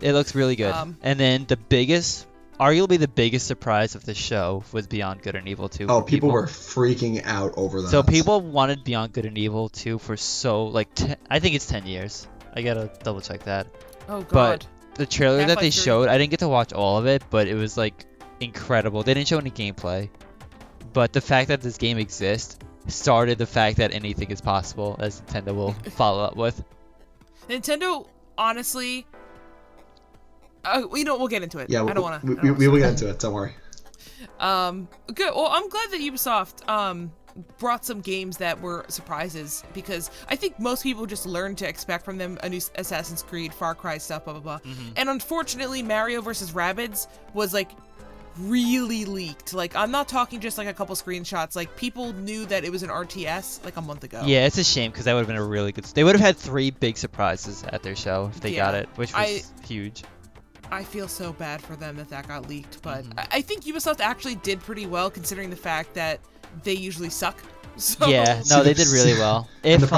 It looks really good. And then arguably the biggest surprise of the show was Beyond Good and Evil 2. Oh, people were freaking out over that. So people wanted Beyond Good and Evil 2 for I think it's 10 years. I gotta double check that. Oh God. But the trailer that Half-Life they 3. showed, I didn't get to watch all of it, but it was like incredible. They didn't show any gameplay. But the fact that this game exists started the fact that anything is possible, as Nintendo will follow up with. Nintendo, honestly, we'll get into it. Yeah, I don't want to. we will get into it. Don't worry. Good. Well, I'm glad that Ubisoft brought some games that were surprises, because I think most people just learned to expect from them a new Assassin's Creed, Far Cry stuff, blah blah blah. And unfortunately, Mario vs. Rabbids was like really leaked. Like, I'm not talking just like a couple screenshots. Like, people knew that it was an RTS like a month ago. Yeah, it's a shame because that would have been a really good. They would have had 3 big surprises at their show if they got it, which was huge. I feel so bad for them that got leaked, but I think Ubisoft actually did pretty well considering the fact that they usually suck. So. Yeah, no, they did really well. If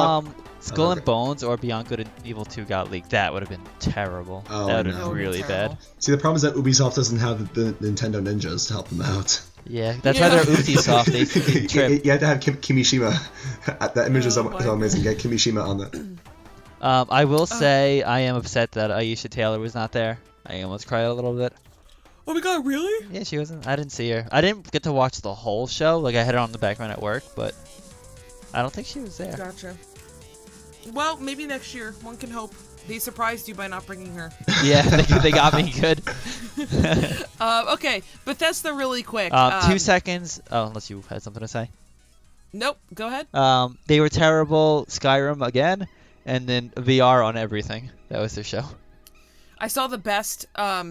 Skull and okay. Bones or Beyond Good and Evil 2 got leaked, that would have been terrible. Oh, that would no. have been really bad. See, the problem is that Ubisoft doesn't have the Nintendo ninjas to help them out. Yeah, that's why they're Ubisoft. They trip. You have to have Kimishima. That image is my amazing. Get Kimishima on it. I will say I am upset that Aisha Taylor was not there. I almost cried a little bit. Oh my God, really? Yeah, she wasn't. I didn't see her. I didn't get to watch the whole show. Like, I had it on the background at work, but I don't think she was there. Gotcha. Well, maybe next year. One can hope. They surprised you by not bringing her. Yeah, they got me good. Okay, Bethesda really quick. 2 seconds. Oh, unless you had something to say. Nope, go ahead. They were terrible. Skyrim again, and then VR on everything. That was their show. I saw the best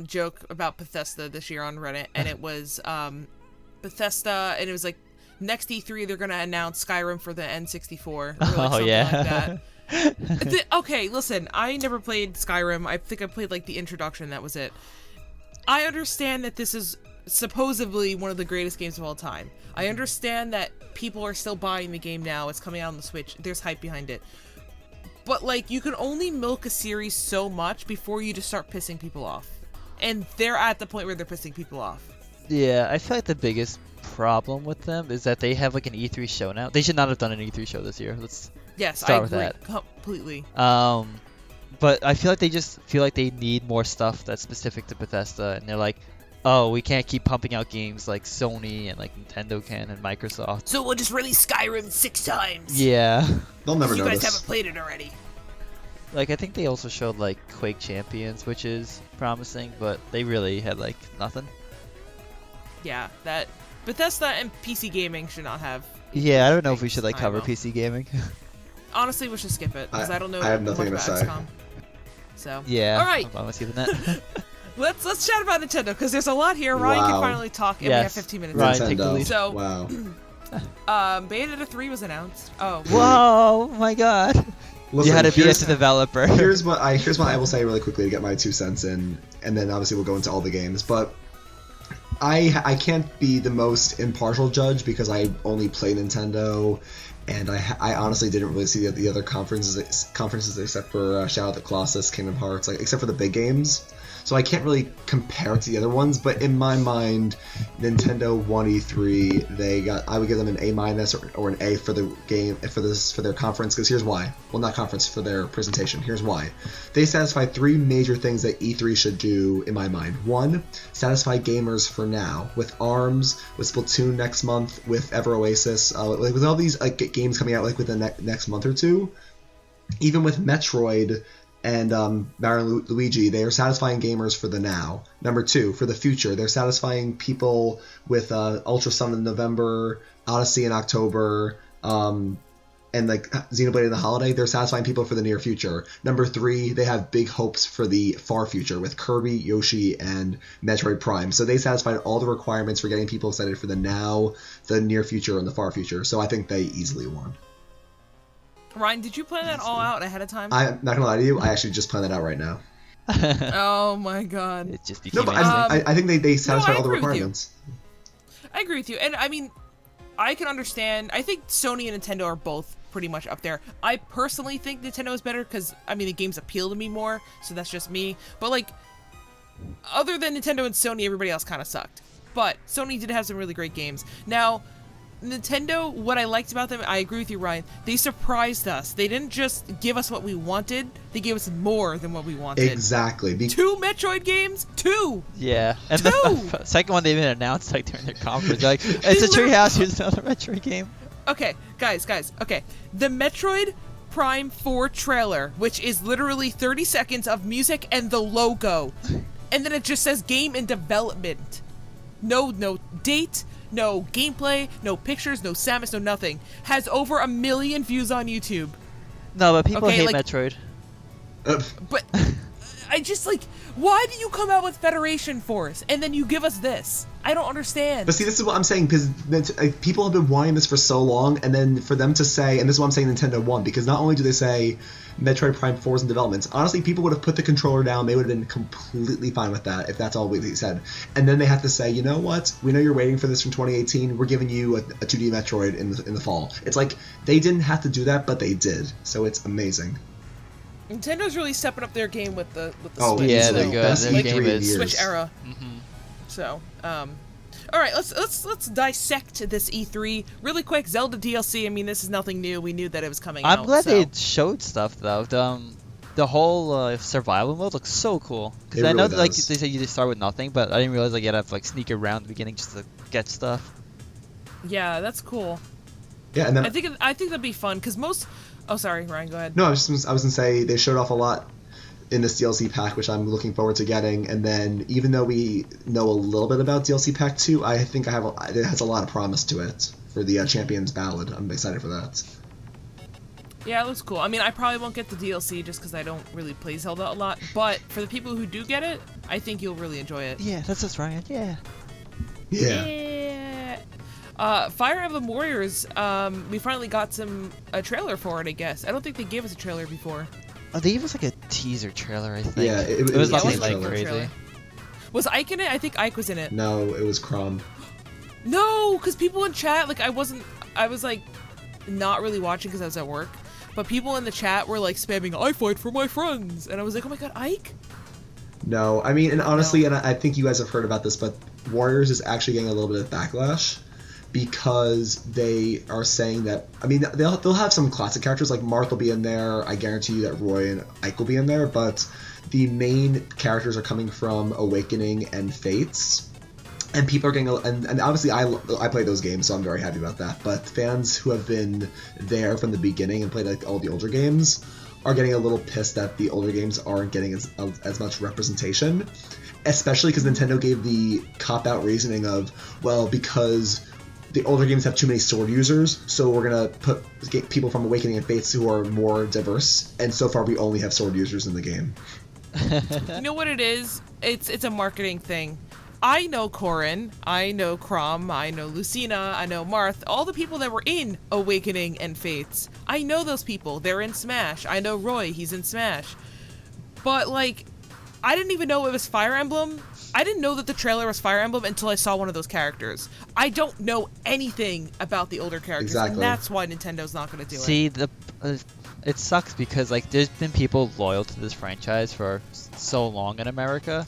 joke about Bethesda this year on Reddit, and it was Bethesda, and it was like, next E3 they're going to announce Skyrim for the N64. Or like something like that. Okay, listen, I never played Skyrim. I think I played like the introduction, that was it. I understand that this is supposedly one of the greatest games of all time. I understand that people are still buying the game now. It's coming out on the Switch. There's hype behind it. But like, you can only milk a series so much before you just start pissing people off. And they're at the point where they're pissing people off. Yeah, I feel like the biggest problem with them is that they have like an E3 show now. They should not have done an E3 show this year. Yes, start I with agree that. completely. But I feel like they just feel like they need more stuff that's specific to Bethesda, and they're like, oh, we can't keep pumping out games like Sony and like Nintendo can and Microsoft. So we'll just release Skyrim 6 times. Yeah. They'll never You notice. guys haven't played it already. Like, I think they also showed, like, Quake Champions, which is promising, but they really had, like, nothing. Yeah, that Bethesda and PC gaming should not have. Yeah, I don't know if we should, like, I cover know. PC gaming. Honestly, we should skip it, because I don't know I have much nothing to about say. XCOM. So, Yeah, all right, I'm skipping that. let's chat about Nintendo, because there's a lot here. Ryan can Wow. finally talk, and we have Yes. 15 minutes. Ryan, left. take the Nintendo. lead. So, Wow. Bayonetta 3 was announced. Oh, Whoa, my god. Listen, You had to be here's- a developer. Here's what I will say really quickly to get my 2 cents in, and then obviously we'll go into all the games. But I can't be the most impartial judge because I only play Nintendo, and I honestly didn't really see the other conferences except for Shadow of the Colossus, Kingdom Hearts, like except for the big games. So I can't really compare it to the other ones, but in my mind, Nintendo won E3. I would give them an A- or an A for the game for their conference, because here's why. Well, not conference, for their presentation. Here's why. They satisfied 3 major things that E3 should do in my mind. 1, satisfy gamers for now with ARMS, with Splatoon next month, with Ever Oasis, like with all these games coming out like within the next month or two. Even with Metroid and Mario & Luigi, they are satisfying gamers for the now. Number 2, for the future, they're satisfying people with Ultra Sun in November, Odyssey in October, and like Xenoblade in the holiday. They're satisfying people for the near future. Number 3, they have big hopes for the far future with Kirby, Yoshi, and Metroid Prime. So they satisfied all the requirements for getting people excited for the now, the near future, and the far future. So I think they easily won. Ryan, did you plan that all out ahead of time? I'm not gonna lie to you, I actually just planned that out right now. Oh my god. It just No, became but instinct. I think they satisfied I all the agree with you. requirements. I agree with you, and I mean, I can understand. I think Sony and Nintendo are both pretty much up there. I personally think Nintendo is better because, I mean, the games appeal to me more, so that's just me. But, like, other than Nintendo and Sony, everybody else kind of sucked. But Sony did have some really great games. Now, Nintendo, what I liked about them, I agree with you, Ryan, they surprised us. They didn't just give us what we wanted, they gave us more than what we wanted. Exactly. 2 Metroid games? 2! Yeah, and Two! the second one they even announced like during their conference. They're like, it's a treehouse. Here's another Metroid game. Okay, guys, okay. The Metroid Prime 4 trailer, which is literally 30 seconds of music and the logo, and then it just says game in development. No date, no gameplay, no pictures, no Samus, no nothing. Has over 1 million views on YouTube. No, but people Okay, hate like- Metroid. But I just, like, why do you come out with Federation Force and then you give us this? I don't understand. But see, this is what I'm saying, because people have been wanting this for so long, and then for them to say, and this is why I'm saying Nintendo won, because not only do they say Metroid Prime 4 is in development, honestly, people would have put the controller down, they would have been completely fine with that, if that's all they said. And then they have to say, you know what, we know you're waiting for this from 2018, we're giving you a 2D Metroid in the fall. It's like, they didn't have to do that, but they did, so it's amazing. Nintendo's really stepping up their game with the Oh, Switch. yeah, so- they're good. Best Their E3 game in is- years. Switch era. Mm-hmm. So, all right, let's dissect this E3 really quick. Zelda DLC. I mean, this is nothing new. We knew that it was coming out. I'm glad so. they showed stuff though. The whole survival mode looks so cool. Because It I know really that, like does. they said you just start with nothing, but I didn't realize like you had to like sneak around the beginning just to get stuff. Yeah, that's cool. Yeah, and then I think that'd be fun because most. Oh, sorry, Ryan. Go ahead. No, I was gonna say they showed off a lot in this DLC pack, which I'm looking forward to getting. And then, even though we know a little bit about DLC pack 2, I think it has a lot of promise to it for the Champions Ballad. I'm excited for that. Yeah, it looks cool. I mean, I probably won't get the DLC just because I don't really play Zelda a lot. But for the people who do get it, I think you'll really enjoy it. Yeah, that's us, Ryan. Yeah. Yeah. Fire Emblem Warriors. We finally got a trailer for it. I guess I don't think they gave us a trailer before. Oh, they gave us like a teaser trailer, I think. Yeah, it it was was a nothing teaser like trailer. crazy. Trailer. Was Ike in it? I think Ike was in it. No, it was Crumb. No, because people in chat, like, I was like not really watching because I was at work, but people in the chat were like spamming, I fight for my friends, and I was like, oh my god, Ike? No, I mean, and honestly, No. and I think you guys have heard about this, but Warriors is actually getting a little bit of backlash because they are saying that, I mean, they'll have some classic characters, like Marth will be in there, I guarantee you that Roy and Ike will be in there, but the main characters are coming from Awakening and Fates, and people are getting, and obviously I play those games, so I'm very happy about that, but fans who have been there from the beginning and played like all the older games are getting a little pissed that the older games aren't getting as much representation, especially because Nintendo gave the cop-out reasoning of, well, because the older games have too many sword users, so we're gonna get people from Awakening and Fates who are more diverse, and so far we only have sword users in the game. You know what it is? It's a marketing thing. I know Corrin, I know Crom, I know Lucina, I know Marth, all the people that were in Awakening and Fates. I know those people. They're in Smash. I know Roy, he's in Smash. But, like, I didn't even know it was Fire Emblem. I didn't know that the trailer was Fire Emblem until I saw one of those characters. I don't know anything about the older characters, Exactly. and that's why Nintendo's not going to do See, it. it sucks because like there's been people loyal to this franchise for so long in America,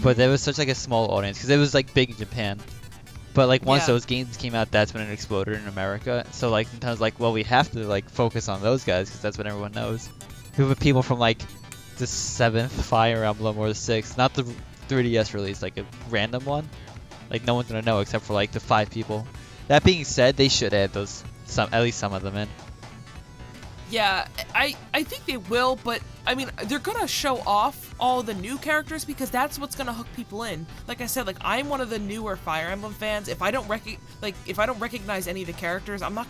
but there was such like a small audience because it was like big in Japan. But like once Yeah. those games came out, that's when it exploded in America. So like Nintendo's like, well, we have to like focus on those guys because that's what everyone knows. People from like the 7th Fire Emblem or the 6th, not the 3DS release, like a random one. Like no one's gonna know except for like the 5 people. That being said, they should add those at least some of them in. Yeah, I think they will, but I mean, they're gonna show off all the new characters because that's what's gonna hook people in. Like I said, like I'm one of the newer Fire Emblem fans. If I don't recognize any of the characters, I'm not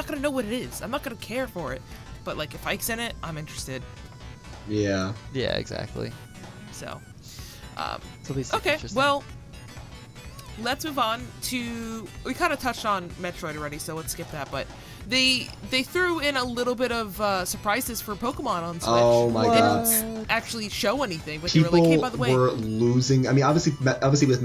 gonna know what it is. I'm not gonna care for it. But like if Ike's in it, I'm interested. Yeah. Yeah, exactly. So, So at least it's okay, interesting. well, let's move on to. We kind of touched on Metroid already, so let's skip that. But they threw in a little bit of surprises for Pokemon on Switch. Oh my They god. didn't actually show anything, but People they were like, "Hey, by the way, were losing. I mean, obviously with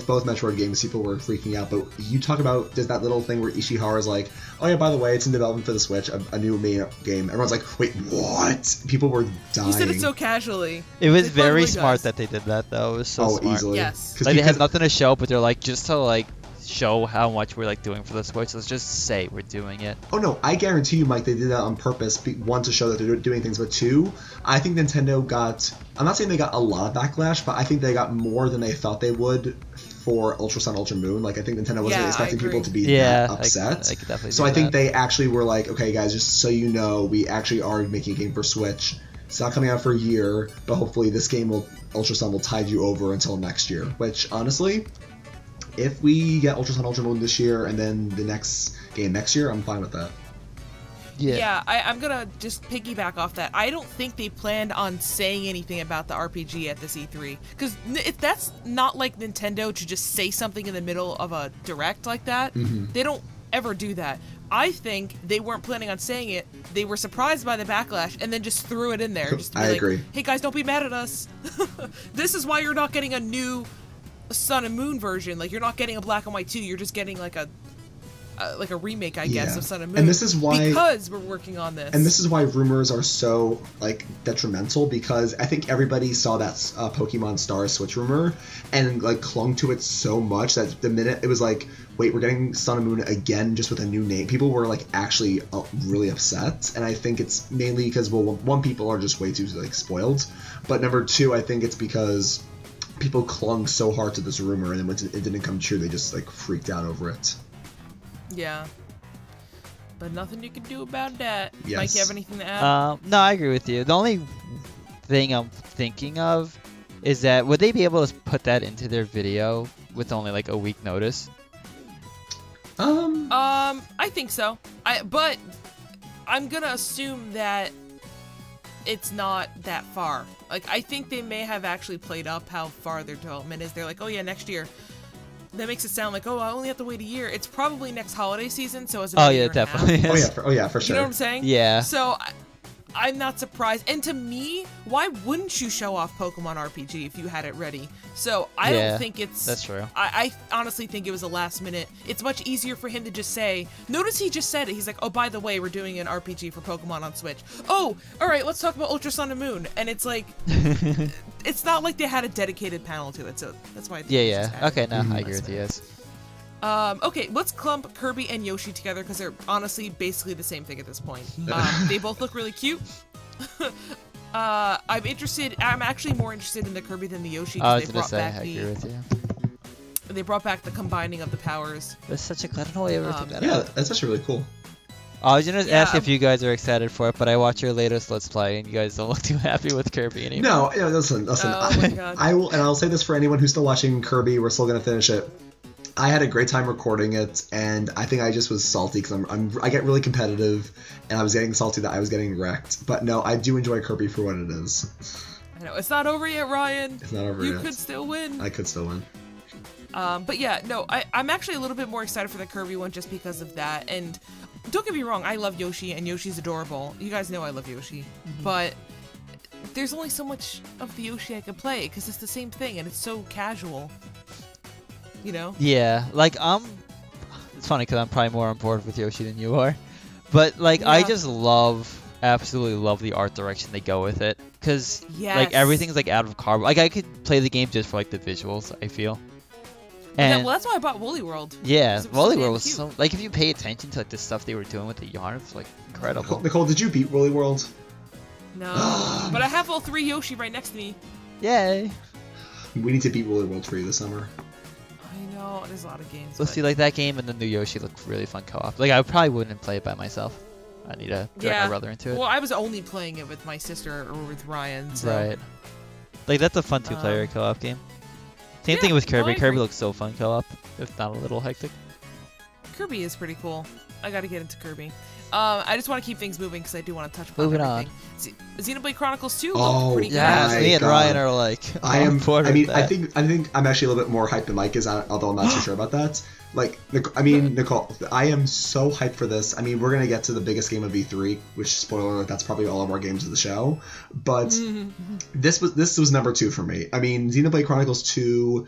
both Metroid games, people were freaking out. But you talk about there's that little thing where Ishihara's like, "Oh yeah, by the way, it's in development for the Switch, a new main game." Everyone's like, "Wait, what?" People were dying. you said it so casually." It was It's like, "By the very way, smart guys." that they did that though. It was so Oh, smart. easily. Yes. Like they had nothing to show, but they're like just to like show how much we're like doing for the Switch. Let's just say we're doing it. Oh no, I guarantee you, Mike, they did that on purpose. One, to show that they're doing things, but two, I think Nintendo got. I'm not saying they got a lot of backlash, but I think they got more than they thought they would for Ultra Sun, Ultra Moon. Like I think Nintendo wasn't Yeah, I expecting people agree. to be Yeah, that upset. I could definitely So do I think that. they actually were like, okay, guys, just so you know, we actually are making a game for Switch. It's not coming out for a year, but hopefully this game Ultra Sun will tide you over until next year. Which honestly, if we get Ultra Sun, Ultra Moon this year and then the next game next year, I'm fine with that. Yeah. I'm gonna just piggyback off that. I don't think they planned on saying anything about the RPG at this E3, because that's not like Nintendo to just say something in the middle of a direct like that. They don't ever do that. I think they weren't planning on saying it. They were surprised by the backlash and then just threw it in there. Just to be I like, agree. Hey guys, don't be mad at us. This is why you're not getting a new Sun and Moon version. Like you're not getting a Black and White 2. You're just getting like a remake, I guess, Yeah. of Sun and Moon. And this is why- because we're working on this. And this is why rumors are so like detrimental, because I think everybody saw that Pokemon Stars Switch rumor and like clung to it so much that the minute it was like, wait, we're getting Sun and Moon again just with a new name, people were like actually really upset. And I think it's mainly because, well, one, people are just way too like spoiled, but number two, I think it's because people clung so hard to this rumor, and then when it didn't come true, they just like freaked out over it. Yeah. But nothing you can do about that. Yes. Mike, you have anything to add? No, I agree with you. The only thing I'm thinking of is that would they be able to put that into their video with only like a week notice? I think so. But I'm gonna assume that it's not that far. Like, I think they may have actually played up how far their development is. They're like, oh yeah, next year. That makes it sound like, oh, I only have to wait a year. It's probably next holiday season, so it's about Oh a yeah, year and a half. definitely. Oh is. yeah, for You sure. know what I'm saying? Yeah. So I'm not surprised. And to me, why wouldn't you show off Pokemon RPG if you had it ready? So I Yeah, don't think it's. that's true. I honestly think it was a last minute. It's much easier for him to just say. Notice he just said it. He's like, oh, by the way, we're doing an RPG for Pokemon on Switch. Oh, all right, let's talk about Ultra Sun and Moon. And it's like, it's not like they had a dedicated panel to it. So that's why. I think Yeah, it was just yeah. added. Okay, no, I Last agree with you. minute. Yes. Okay, let's clump Kirby and Yoshi together because they're honestly basically the same thing at this point. They both look really cute. I'm actually more interested in the Kirby than the Yoshi I because was they gonna brought say, I back agree with you. they brought back the combining of the powers. That's such a glad I know everything that Yeah, out. that's actually really cool. I was gonna ask Yeah. if you guys are excited for it, but I watched your latest Let's Play, and you guys don't look too happy with Kirby anymore. No, listen. Oh my God. I will, and I'll say this for anyone who's still watching Kirby. We're still gonna finish it. I had a great time recording it, and I think I just was salty because I get really competitive, and I was getting salty that I was getting wrecked. But no, I do enjoy Kirby for what it is. I know it's not over yet, Ryan. It's not over You yet. could still win. I could still win. But yeah, no, I'm actually a little bit more excited for the Kirby one just because of that. And don't get me wrong, I love Yoshi, and Yoshi's adorable. You guys know I love Yoshi. But there's only so much of the Yoshi I can play because it's the same thing, and it's so casual. You know? Yeah, like it's funny because I'm probably more on board with Yoshi than you are, but like I Yeah. just absolutely love the art direction they go with it, because Yes. like everything's like out of cardboard. Like I could play the game just for like the visuals, I feel. Yeah, And well, that's why I bought Woolly World. yeah, 'Cause it was so Wally damn World was cute. so like if you pay attention to like the stuff they were doing with the yarn, it's like incredible. Nicole, did you beat Woolly World? No, but I have all 3 Yoshi right next to me. Yay! We need to beat Woolly World for you this summer. I know, there's a lot of games. So but- see, like that game and the new Yoshi look really fun co-op. Like I probably wouldn't play it by myself. I need to drag my brother into it. Well, I was only playing it with my sister or with Ryan. So. Right. Like that's a fun two-player co-op game. Same thing with no, Kirby. I Kirby agree. looks so fun co-op, if not a little hectic. Kirby is pretty cool. I gotta get into Kirby. I just want to keep things moving because I do want to touch upon Moving everything. Xenoblade Chronicles 2 Oh, looked pretty Yeah, my good. me and God. Ryan are like. I am. on board I with mean, that. I think I'm actually a little bit more hyped than Mike is, although I'm not too sure about that. Like, Nicole, I am so hyped for this. I mean, we're gonna get to the biggest game of E3, which spoiler alert, that's probably all of our games of the show. But this was number 2 for me. I mean, Xenoblade Chronicles 2,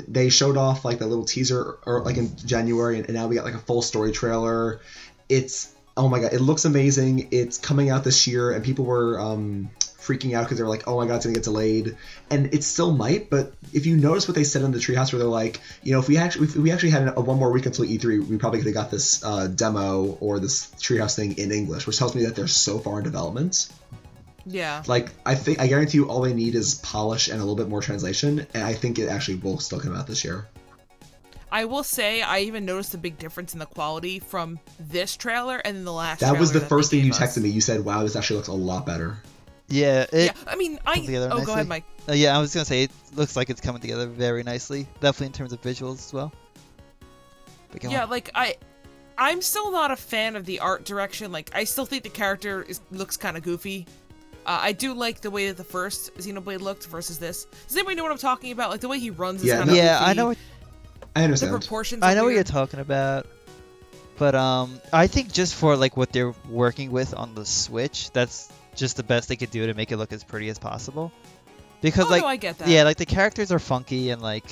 they showed off like the little teaser or like in January, and now we got like a full story trailer. Oh my god, it looks amazing. It's coming out this year, and people were freaking out because they were like, oh my god, it's gonna get delayed. And it still might, but if you notice what they said in the treehouse where they're like, you know, if we actually had one more week until E3, we probably could have got this demo or this treehouse thing in English, which tells me that they're so far in development. Yeah. Like, I guarantee you all they need is polish and a little bit more translation, and I think it actually will still come out this year. I will say I even noticed a big difference in the quality from this trailer and then the last. That was the trailer first they thing you gave us. texted me. You said, wow, this actually looks a lot better. Yeah. Yeah, I mean, comes together go nicely. ahead, Mike. Yeah, I was gonna say it looks like it's coming together very nicely. Definitely in terms of visuals as well. But go Yeah, on. like I'm still not a fan of the art direction. Like, I still think the character looks kind of goofy. I do like the way that the first Xenoblade looked versus this. Does anybody know what I'm talking about? Like the way he runs is Yeah, kind of Yeah, goofy. I know. What, I The understand. proportions. I are know what you're weird. talking about. But I think just for like what they're working with on the Switch, that's just the best they could do to make it look as pretty as possible. Because Oh, like no, I get that. yeah, like the characters are funky and like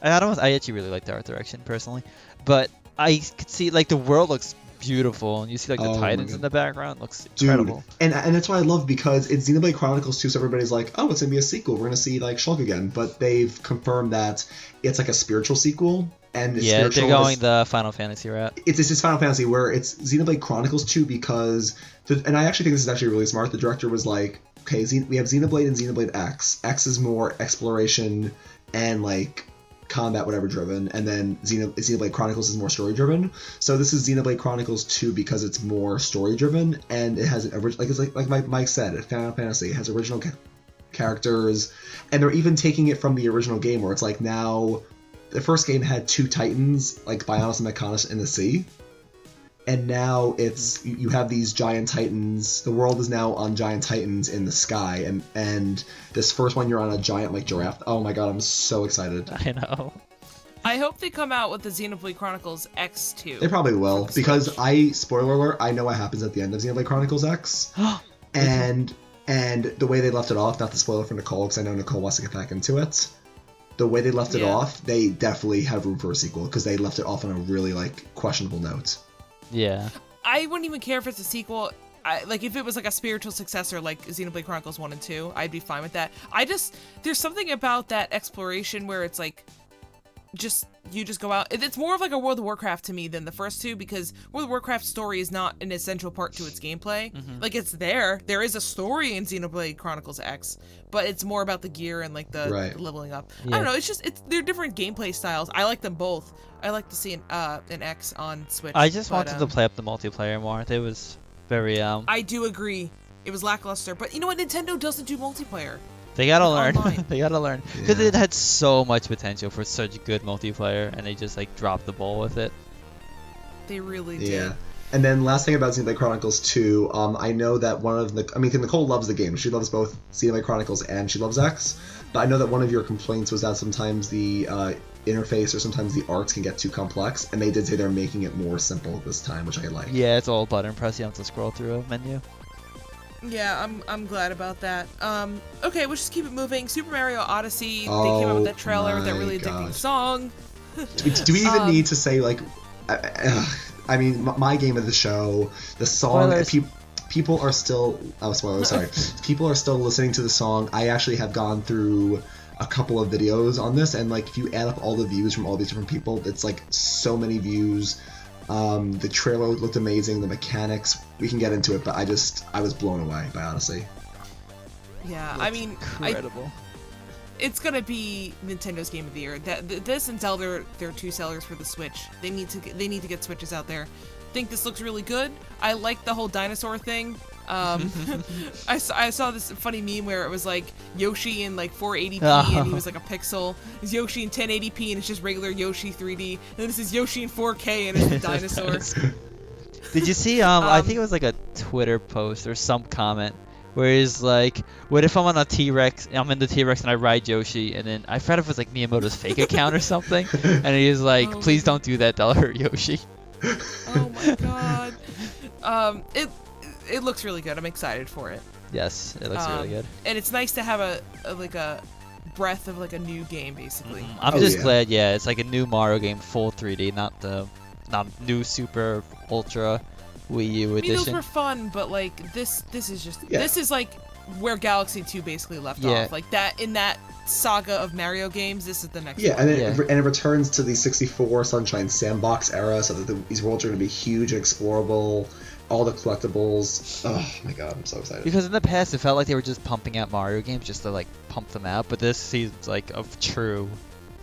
I actually really like the art direction personally, but I could see like the world looks beautiful and you see like the Oh my Titans God. in the background looks Dude, incredible. and that's what I love because it's Xenoblade Chronicles 2, so everybody's like, oh, it's gonna be a sequel. We're gonna see like Shulk again, but they've confirmed that it's like a spiritual sequel, and it's Yeah, they're spiritual going is- the Final Fantasy route. It's Final Fantasy where it's Xenoblade Chronicles 2 because, and I actually think this is actually really smart. The director was like, okay, we have Xenoblade and Xenoblade X. X is more exploration and like combat whatever driven, and then Xenoblade Chronicles is more story driven. So this is Xenoblade Chronicles 2 because it's more story driven and it has like Mike said, Final Fantasy, it has original characters, and they're even taking it from the original game where it's like now the first game had 2 titans like Bionis and Mechonis in the sea, and now it's you have these giant titans. The world is now on giant titans in the sky, and this first one you're on a giant like giraffe. Oh my god, I'm so excited. I know. I hope they come out with the Xenoblade Chronicles X2. They probably will For the because Switch. spoiler alert, I know what happens at the end of Xenoblade Chronicles X, and the way they left it off. Not the spoiler for Nicole because I know Nicole wants to get back into it. The way they left it Yeah. off, they definitely have room for a sequel because they left it off on a really like questionable note. Yeah. I wouldn't even care if it's a sequel. Like if it was like a spiritual successor like Xenoblade Chronicles 1 and 2, I'd be fine with that. There's something about that exploration where it's like just you just go out. It's more of like a World of Warcraft to me than the first two, because World of Warcraft's story is not an essential part to its gameplay. Like, it's there. There is a story in Xenoblade Chronicles X, but it's more about the gear and like the leveling up. I don't know. They're different gameplay styles. I like them both. I like to see an X on Switch. I just wanted to play up the multiplayer more. It was very I do agree. It was lackluster, but you know what? Nintendo doesn't do multiplayer. They gotta learn. They gotta learn. Because it had so much potential for such good multiplayer, and they just like dropped the ball with it. They really did. And then last thing about Xenoblade Chronicles 2, I know that one of the... I mean, Nicole loves the game. She loves both Xenoblade Chronicles and she loves X. But I know that one of your complaints was that sometimes the interface or sometimes the arts can get too complex, and they did say they're making it more simple this time, which I like. Yeah, it's all button press. You don't have to scroll through a menu. Yeah, I'm glad about that. Okay, we'll just keep it moving. Super Mario Odyssey, they came out with that trailer with that really addicting song. Do we even need to say, like... I mean, my game of the show, the song... People are still... Oh, spoilers, sorry. People are still listening to the song. I actually have gone through a couple of videos on this, and like if you add up all the views from all these different people, it's like so many views. The trailer looked amazing, the mechanics, we can get into it, but I was blown away by Odyssey. Yeah, I mean, incredible. It's gonna be Nintendo's Game of the Year. This and Zelda, they're two sellers for the Switch. They need to get Switches out there. Think this looks really good. I like the whole dinosaur thing. I saw this funny meme where it was like Yoshi in like 480p and he was like a pixel. It's Yoshi in 1080p and it's just regular Yoshi 3D. And then this is Yoshi in 4K and it's a dinosaur. Did you see? I think it was like a Twitter post or some comment where he's like, "What if I'm on a T-Rex? I'm in the T-Rex and I ride Yoshi?" And then I forgot if it was like Miyamoto's fake account or something. And he's like, "Please don't do that. That'll hurt Yoshi." Oh my god. It looks really good. I'm excited for it. Yes, it looks really good. And it's nice to have a breath of like a new game, basically. I'm just glad, it's like a new Mario game, full 3D, not new Super Ultra Wii U edition. Those were fun, but like this is just this is like where Galaxy 2 basically left off. Like that in that saga of Mario games, this is the next one. And it returns to the 64 Sunshine Sandbox era, so that these worlds are going to be huge and explorable. All the collectibles. Oh my god, I'm so excited. Because in the past, it felt like they were just pumping out Mario games just to like pump them out, but this seems like a true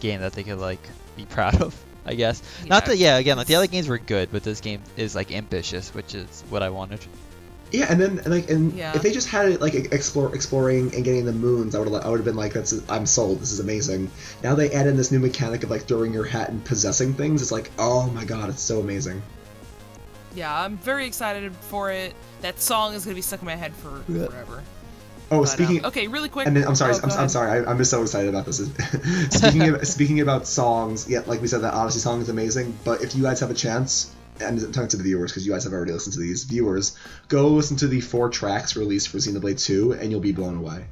game that they could like be proud of, I guess. Not that, again, like the other games were good, but this game is like ambitious, which is what I wanted. Yeah, and then if they just had it like exploring and getting the moons, I would have been like, I'm sold. This is amazing. Now they add in this new mechanic of like throwing your hat and possessing things. It's like, oh my god, it's so amazing. Yeah, I'm very excited for it. That song is gonna be stuck in my head for forever. Oh, but, speaking. Okay, really quick. And then I'm sorry. I'm sorry. I'm just so excited about this. Speaking about songs, like we said, that Odyssey song is amazing. But if you guys have a chance, and I'm talking to the viewers because you guys have already listened to these viewers, go listen to the 4 tracks released for Xenoblade 2, and you'll be blown away.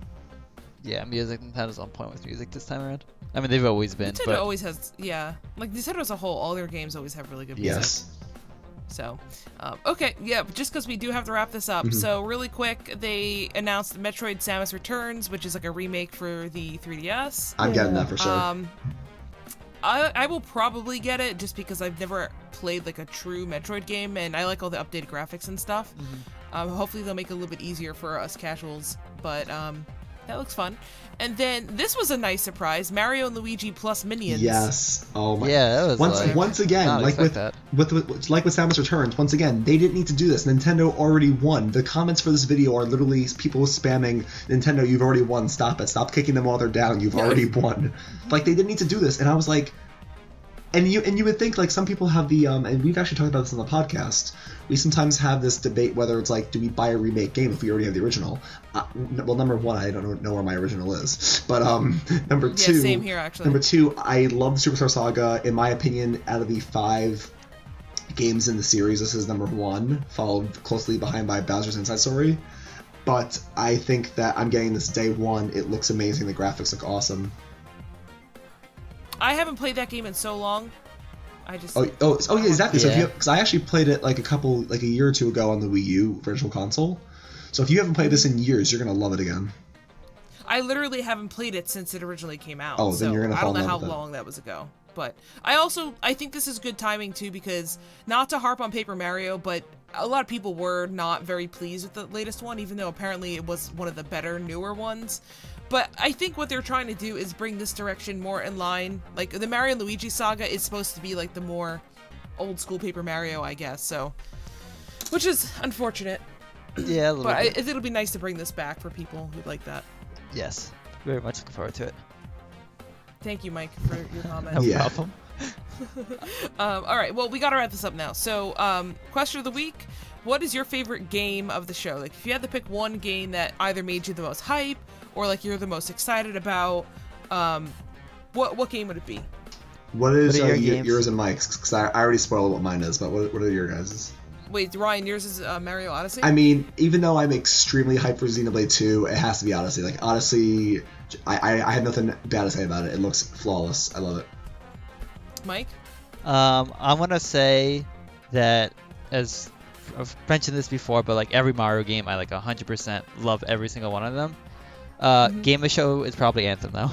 Yeah, Nintendo's on point with music this time around. I mean, they've always been. Nintendo always has, like Nintendo as a whole, all their games always have really good music. Yes. So, okay, just because we do have to wrap this up. So, really quick, they announced Metroid Samus Returns, which is like a remake for the 3DS. I'm getting that for sure. I will probably get it just because I've never played like a true Metroid game, and I like all the updated graphics and stuff. Hopefully they'll make it a little bit easier for us casuals, but that looks fun. And then this was a nice surprise: Mario and Luigi plus Minions. Yes. Oh my. Yeah, that was once again, like with Samus Returns, once again, they didn't need to do this. Nintendo already won. The comments for this video are literally people spamming Nintendo. You've already won. Stop it. Stop kicking them while they're down. You've already won. Like they didn't need to do this, and I was like. And you would think, like, some people have the, and we've actually talked about this on the podcast, we sometimes have this debate whether it's like, do we buy a remake game if we already have the original? Well, number one, I don't know where my original is. But number two... Yeah, same here, actually. Number two, I love the Superstar Saga. In my opinion, out of the 5 games in the series, this is number 1, followed closely behind by Bowser's Inside Story. But I think that I'm getting this day 1. It looks amazing. The graphics look awesome. I haven't played that game in so long. I just yeah, exactly. Yeah. So because I actually played it like a year or two ago on the Wii U Virtual Console. So if you haven't played this in years, you're gonna love it again. I literally haven't played it since it originally came out. Oh, then you're gonna fall in love with it. I don't know how long that was ago. But I think this is good timing too, because not to harp on Paper Mario, but a lot of people were not very pleased with the latest one, even though apparently it was one of the better, newer ones. But I think what they're trying to do is bring this direction more in line. Like, the Mario and Luigi saga is supposed to be like the more old school Paper Mario, I guess, so. Which is unfortunate. Yeah, a little bit. It'll be nice to bring this back for people who like that. Yes. Very much looking forward to it. Thank you, Mike, for your comment. No problem. Alright, well, we gotta wrap this up now. So, question of the week. What is your favorite game of the show? Like, if you had to pick one game that either made you the most hype, or like you're the most excited about, what game would it be? What is yours and Mike's? Because I already spoiled what mine is, but what are your guys'? Wait, Ryan, yours is Mario Odyssey? I mean, even though I'm extremely hyped for Xenoblade 2, it has to be Odyssey. Like, Odyssey, I have nothing bad to say about it. It looks flawless. I love it. Mike? I'm going to say that, as I've mentioned this before, but like every Mario game, I like 100% love every single one of them. Game of show is probably Anthem, though.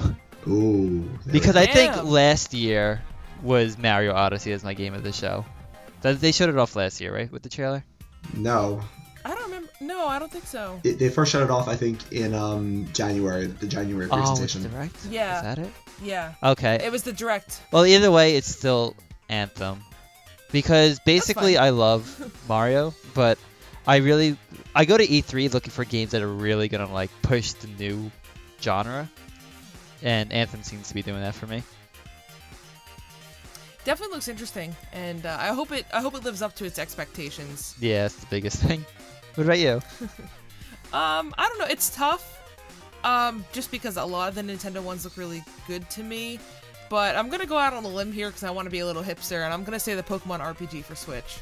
Ooh. Because I think last year was Mario Odyssey as my game of the show. They showed it off last year, right, with the trailer? No. I don't remember. No, I don't think so. They first showed it off, I think, in January, the January presentation. Oh, direct? Yeah. Is that it? Yeah. Okay. It was the direct. Well, either way, it's still Anthem. Because basically I love Mario, but I go to E3 looking for games that are really going to like push the new genre. And Anthem seems to be doing that for me. Definitely looks interesting, and I hope it lives up to its expectations. Yeah, that's the biggest thing. What about you? I don't know. It's tough. Just because a lot of the Nintendo ones look really good to me. But I'm gonna go out on a limb here because I want to be a little hipster, and I'm gonna say the Pokemon RPG for Switch.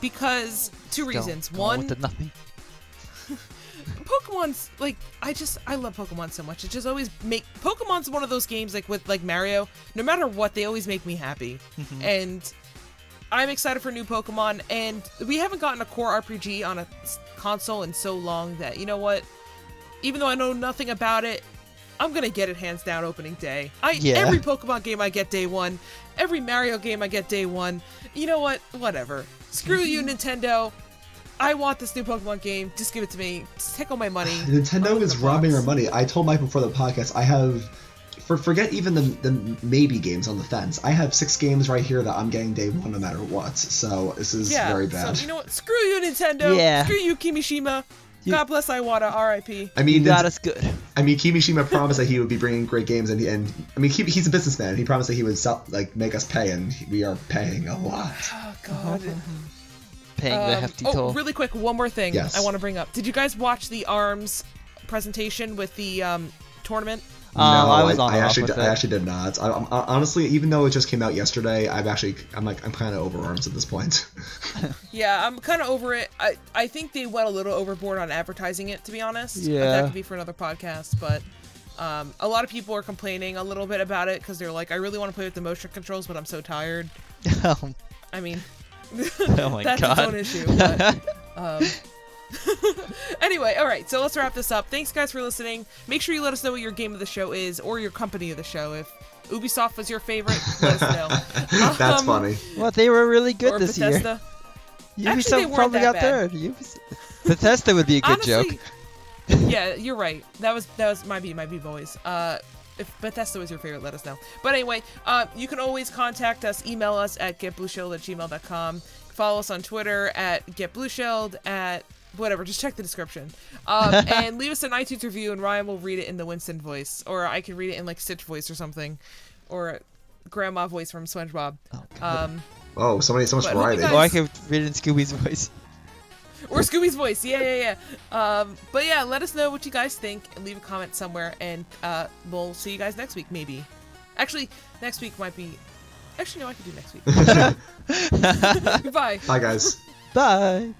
Because two reasons. One, with the nothing. Pokemon's like I love Pokemon so much. It just always Pokemon's one of those games like with like Mario. No matter what, they always make me happy, and I'm excited for new Pokemon. And we haven't gotten a core RPG on a console in so long that you know what, even though I know nothing about it, I'm gonna get it hands down opening day. Every Pokemon game I get day one, every Mario game I get day one. You know what? Whatever. Screw you, Nintendo. I want this new Pokemon game. Just give it to me. Just take all my money. Nintendo is robbing our money. I told Mike before the podcast, I have, forget even the maybe games on the fence. I have 6 games right here that I'm getting day one no matter what. So this is very bad. So you know what? Screw you, Nintendo. Yeah. Screw you, Kimishima. God bless Iwata. R.I.P. I mean, you got us good. I mean, Kimishima promised that he would be bringing great games, and I mean, he's a businessman. He promised that he would make us pay, and we are paying a lot. Oh God. Paying the hefty toll. Really quick, one more thing Yes. I want to bring up. Did you guys watch the ARMS presentation with the tournament? No, I actually did not. I'm honestly, even though it just came out yesterday, I'm kind of over ARMS at this point. Yeah, I'm kind of over it. I think they went a little overboard on advertising it, to be honest. Yeah. That could be for another podcast, but a lot of people are complaining a little bit about it because they're like, I really want to play with the motion controls, but I'm so tired. I mean, Oh my that's God. its own issue. But, anyway, all right, so let's wrap this up. Thanks, guys, for listening. Make sure you let us know what your game of the show is or your company of the show. If Ubisoft was your favorite, let us know. That's funny. Well, they were really good or this Bethesda. year. Actually, they Ubisoft weren't probably that got bad. third. Bethesda would be a good Honestly, joke. Yeah, you're right. That was my boys. If Bethesda was your favorite, let us know. But anyway, you can always contact us. Email us at getblueshelled@gmail.com. Follow us on Twitter at getblueshelled at whatever. Just check the description. And leave us an iTunes review, and Ryan will read it in the Winston voice, or I can read it in like Stitch voice or something, or Grandma voice from SpongeBob. Oh, God. Oh, so much But variety. guys- Or I could read it in Scooby's voice. Or Scooby's voice, yeah. But yeah, let us know what you guys think and leave a comment somewhere, and we'll see you guys next week, maybe. Actually, next week might be. Actually, no, I could do next week. Goodbye. Bye, guys. Bye.